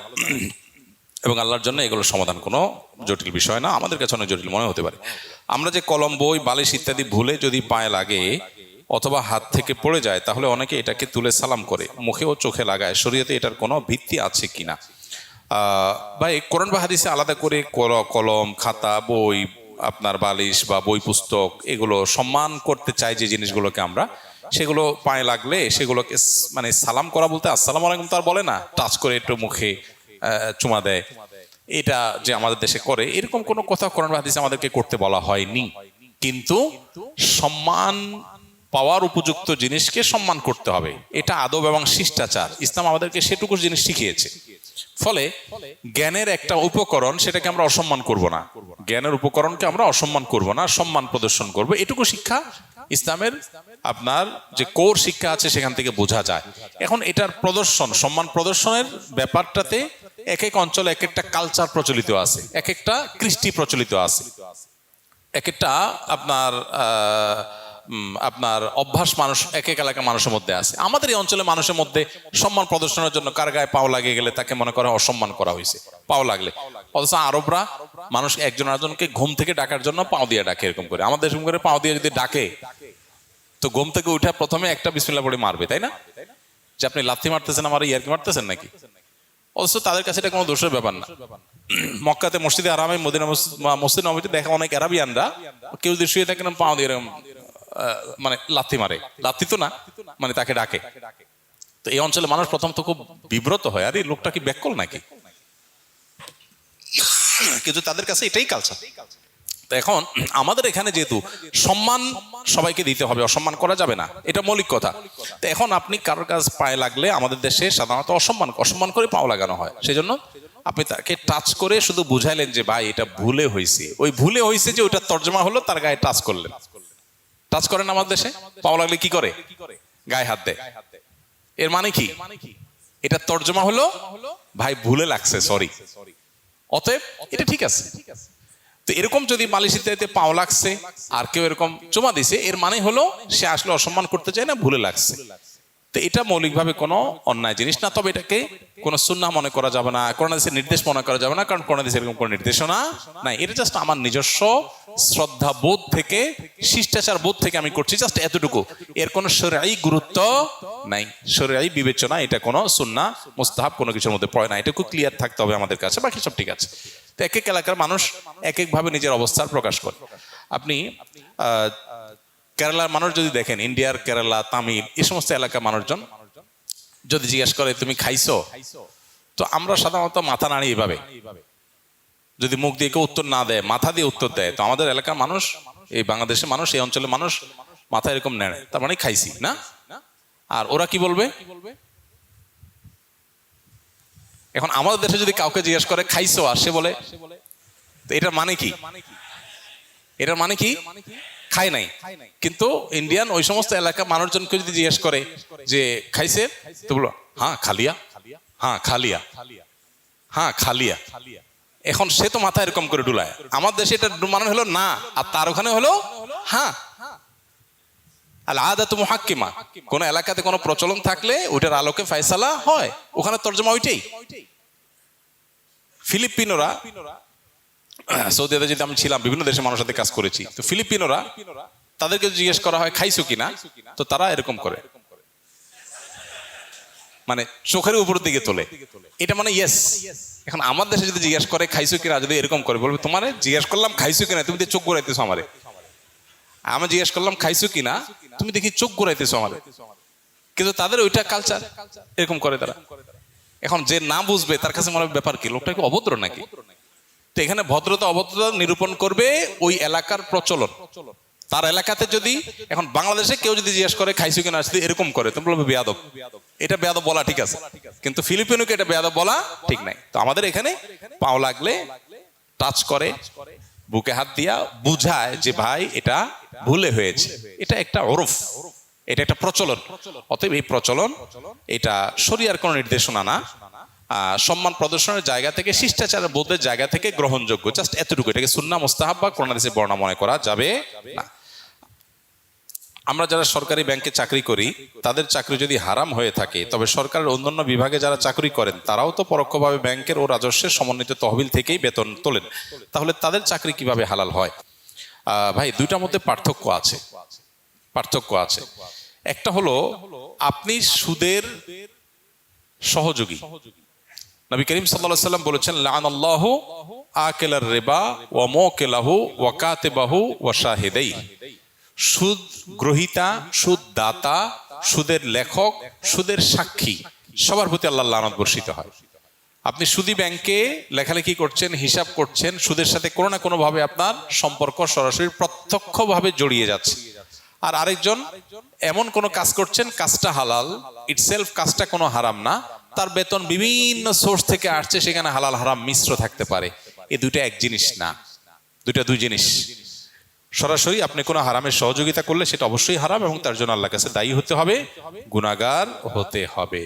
এবং আল্লাহর জন্য এগুলোর সমাধান কোনো জটিল বিষয় না, আমাদের কাছে অনেক জটিল মনে হতে পারে। আমরা যে কলম, বই, বালিশ ইত্যাদি ভুলে যদি পায়ে লাগে অথবা হাত থেকে পড়ে যায় তাহলে অনেকে এটাকে তুলে সালাম করে, মুখে ও চোখে লাগায়। শরীয়তে এটার কোনো ভিত্তি আছে কিনা? ভাই, কোরআন বা হাদিসে আলাদা করে কলম, খাতা, বই, আপনার বালিশ বা বই পুস্তক এগুলো সম্মান করতে চাই যে জিনিসগুলোকে আমরা, সেগুলো পায়ে লাগলে সেগুলোকে মানে সালাম করা বলতে আসসালামু আলাইকুম তো আর বলে না, টাচ করে একটু মুখে চুমা দেয়, এটা যে আমাদের দেশে করে এরকম কোনো কথা কোরআন বা হাদিসে আমাদেরকে করতে বলা হয়নি। কিন্তু সম্মান পাওয়ার উপযুক্ত জিনিসকে সম্মান করতে হবে, এটা আদব এবং শিষ্টাচার। ইসলাম আমাদেরকে সেটুকু জিনিস শিখিয়েছে। ফলে জ্ঞানের একটা উপকরণ, সেটাকে আমরা অসম্মান করব না, জ্ঞানের উপকরণকে আমরা অসম্মান করব না, সম্মান প্রদর্শন করব। এটুকু শিক্ষা ইসলামের আপনার যে কোর শিক্ষা আছে সেখান থেকে বোঝা যায়। এখন এটার প্রদর্শন, সম্মান প্রদর্শনের ব্যাপারটাতে এক এক অঞ্চলে এক একটা কালচার প্রচলিত আছে, এক একটা কৃষ্টি প্রচলিত আছে, এক একটা আপনার অভ্যাস মানুষ এক এক এলাকার মানুষের মধ্যে আছে। আমাদের এই অঞ্চলে মানুষের মধ্যে সম্মান প্রদর্শনের জন্য কার গায়ে পাও লাগিয়ে গেলে তাকে মনে করে অসম্মান করা হয়েছে, পাও লাগলে। অথচ আরবরা মানুষ একজন আরেকজনকে ঘুম থেকে ডাকার জন্য পাও দিয়ে ডাকে, এরকম করে। আমাদের এরকম করে পাও দিয়ে যদি ডাকে তো ঘুম থেকে উঠে প্রথমে একটা বিসমিল্লাহ পড়ে মারবে, তাই না? যে আপনি লাথি মারতেছেন, আমার ইয়ারকি মারতেছেন নাকি? অথচ তাদের কাছে এটা কোনো দোষের ব্যাপার না। মক্কাতে মসজিদে আরামে, মদিনা মসজিদ নববীতে দেখা অনেক আরাবিয়ানরা কেউ যদি শুয়ে থাকেন পাও দিয়ে এরকম মানে লাথি মারে, লাথি তো না, মানে তাকে ডাকে। তো এই অঞ্চলে মানুষ প্রথম তো খুব বিব্রত হয়, আরে লোকটা কি ব্যাককল নাকি, কিন্তু তাদের কাছে এটাই কালচার। তো এখন আমাদের এখানে যেহেতু সম্মান সবাইকে দিতে হবে, অসম্মান করা যাবে না, এটা মৌলিক কথা। তো এখন আপনি কারোর কাছ পায়ে লাগলে আমাদের দেশে সাধারণত অসম্মান করে পাও লাগানো হয়। সেই জন্য আপনি তাকে টাচ করে শুধু বুঝাইলেন যে ভাই এটা ভুলে হয়েছে, ওই ভুলে হয়েছে যে ওইটা তর্জমা হলো তার গায়ে টাচ করলেন। টাচ করেন আমাদের দেশে, পাও লাগলে কি করে? গায়ে হাত দেয়। এর মানে কি? এটা তর্জমা হলো ভাই ভুলে লাগছে, সরি, অতএব এটা ঠিক আছে। তো এরকম যদি মালিশ ইত্যাদিতে পাও লাগছে আর কেউ এরকম চুমা দিছে, এর মানে হলো সে আসলে অসম্মান করতে চায় না, ভুলে লাগছে। তো এটা মৌলিকভাবে কোনো অন্যায় জিনিস না, তবে এটাকে কোনো সুন্নাহ মনে করা যাবে না, কোরআন হাদিসের নির্দেশ মনে করা যাবে না, কারণ কোরআন হাদিসে এরকম কোনো নির্দেশনা নাই। এটা জাস্ট আমার নিজস্ব শ্রদ্ধা বোধ থেকে, শিষ্টাচার বোধ থেকে আমি করছি, জাস্ট এতটুকু। এর কোনো শরঈ গুরুত্ব নাই, শরঈ বিবেচনা এটা কোনো সুন্নাহ মুস্তাহাব কোনো কিছুর মধ্যে পড়ে না, এটুকু ক্লিয়ার থাকতে হবে আমাদের কাছে, বাকি সব ঠিক আছে। তো এক এক এলাকার মানুষ এক একভাবে নিজের অবস্থার প্রকাশ করে। আপনি কেরালার মানুষ যদি দেখেন, ইন্ডিয়ার কেরালা, তামিল, এই সমস্ত এলাকার মানুষজন যদি জিজ্ঞেস করে তুমি খাইছো, তো আমরা সাধারণত মাথা নাড়ি এভাবে, যদি মুখ দিয়ে কেউ উত্তর না দেয় মাথা দিয়ে উত্তর দেয়। তো আমাদের এলাকার মানুষ, এই বাংলাদেশের মানুষ, এই অঞ্চলের মানুষ মাথা এরকম নেড়ে, তার মানে খাইছি না। আর ওরা কি বলবে? এখন আমাদের দেশে যদি কাউকে জিজ্ঞেস করে খাইছো আর সে বলে, তো এটার মানে কি? এটার মানে কি? খায় নাই। কিন্তু ইন্ডিয়ান ওই সমস্ত এলাকার মানুষজনকে যদি জিজ্ঞেস করে যে খাইছে, তো বলো হ্যাঁ খালিয়া, হ্যাঁ খালিয়া, হ্যাঁ খালিয়া। এখন সে তো মাথা এরকম করে ডুলায়। আমার দেশে এটা মানে হলো না, আর তার ওখানে হলো হ্যাঁ। আল আদাতু মুহাক্কিমা, কোন এলাকাতে কোনো প্রচলন থাকলে ওইটার আলোকে ফয়সালা হয়, ওখানে তরজমা ওইটাই। ফিলিপিনোরা, সৌদি আরবে যেটা আমি ছিলাম, বিভিন্ন দেশের মানুষের সাথে কাজ করেছি, তো ফিলিপিনোরা তাদেরকে জিজ্ঞেস করা হয় খাইছো কিনা, তো তারা এরকম করে, মানে চোখের উপরের দিকে তোলে, এটা মানে ইয়েস। এখন আমার দেশে যদি জিজ্ঞেস করে খাইছো কিনা, যদি এরকম করে বলবে তোমার জিজ্ঞেস করলাম খাইছো কিনা, তুমি চোখ ঘুরাইতেছো আমারে। আমি জিজ্ঞেস করলাম খাইছো কিনা, তুমি দেখি চোখ ঘুরাইতেছো আমারে। কিন্তু তাদের ওইটা কালচার, এরকম করে তারা। এখন যে না বুঝবে তার কাছে মনে হবে ব্যাপার কি, লোকটা কি অভদ্র নাকি? তো এখানে ভদ্রতা অভদ্রতা নিরূপণ করবে ওই এলাকার প্রচলন। তার এলাকাতে যদি, এখন বাংলাদেশে কেউ যদি জিজ্ঞেস করে খাইছো কিনা, যদি এরকম করে, তুমি বলবে বেয়াদব। এটা বেয়াদব বলা ঠিক আছে, কিন্তু ফিলিপিনোকে এটা বেয়াদব বলা ঠিক নাই। তো আমাদের এখানে পাও লাগলে টাচ করে, বুকে হাত দিয়া বুঝায় যে ভাই এটা ভুলে হয়েছে। এটা একটা ওরফ, এটা একটা প্রচলন। অতএব এই প্রচলন এটা শরিয়ার কোনো নির্দেশনা না, সম্মান প্রদর্শনের জায়গা থেকে, শিষ্টাচারের বোধের জায়গা থেকে গ্রহণযোগ্য, জাস্ট এতটুকু। এটাকে সুন্নাহ মুস্তাহাব বা কোরআন হাদিসে বর্ণনা মনে করা যাবে না। আমরা যারা সরকারি ব্যাংকে চাকরি করি, তাদের চাকরি যদি হারাম হয়ে থাকে, তবে সরকারের অন্যান্য বিভাগে যারা চাকরি করেন তারাও তো পরোক্ষভাবে ব্যাংকের ও রাজস্বের সমন্বিত তহবিল থেকেই বেতন তোলেন, তাহলে তাদের চাকরি কিভাবে হালাল হয়? ভাই, দুইটার মধ্যে পার্থক্য আছে। একটা হলো আপনি সুদের সহযোগী। নবী করিম সাল্লাল্লাহু আলাইহি ওয়াসাল্লাম বলেছেন, লাআনাল্লাহু আকিলার রিবা ওয়া মুকিলাহু ওয়া কাতিবাহু ওয়া শাহিদাইহি। সুদ গ্রহীতা, সুদ দাতা, সুদের লেখক, সুদের সাক্ষী, সবার প্রতি আল্লাহর লানত বর্ষিত হয়। আপনি সুদী ব্যাংকে লেখালেখি করছেন, হিসাব করছেন, সুদের সাথে কোনো না কোনো ভাবে আপনার সম্পর্ক সরাসরি প্রত্যক্ষভাবে জড়িয়ে যাচ্ছে। আর আরেকজন এমন কোনো কাজ করছেন, কাজটা হালাল ইটসেলফ, কাজটা কোনো হারাম না, তার বেতন বিভিন্ন সোর্স থেকে আসছে, সেখানে হালাল হারাম মিশ্র থাকতে পারে। এই দুইটা এক জিনিস না, দুই জিনিস। সরাসরি আপনি কোনো হারামের সহযোগিতা করলে সেটা অবশ্যই হারাম এবং তার জন্য আল্লাহর কাছে দায়ী হতে হবে, গুনাহগার হতে হবে।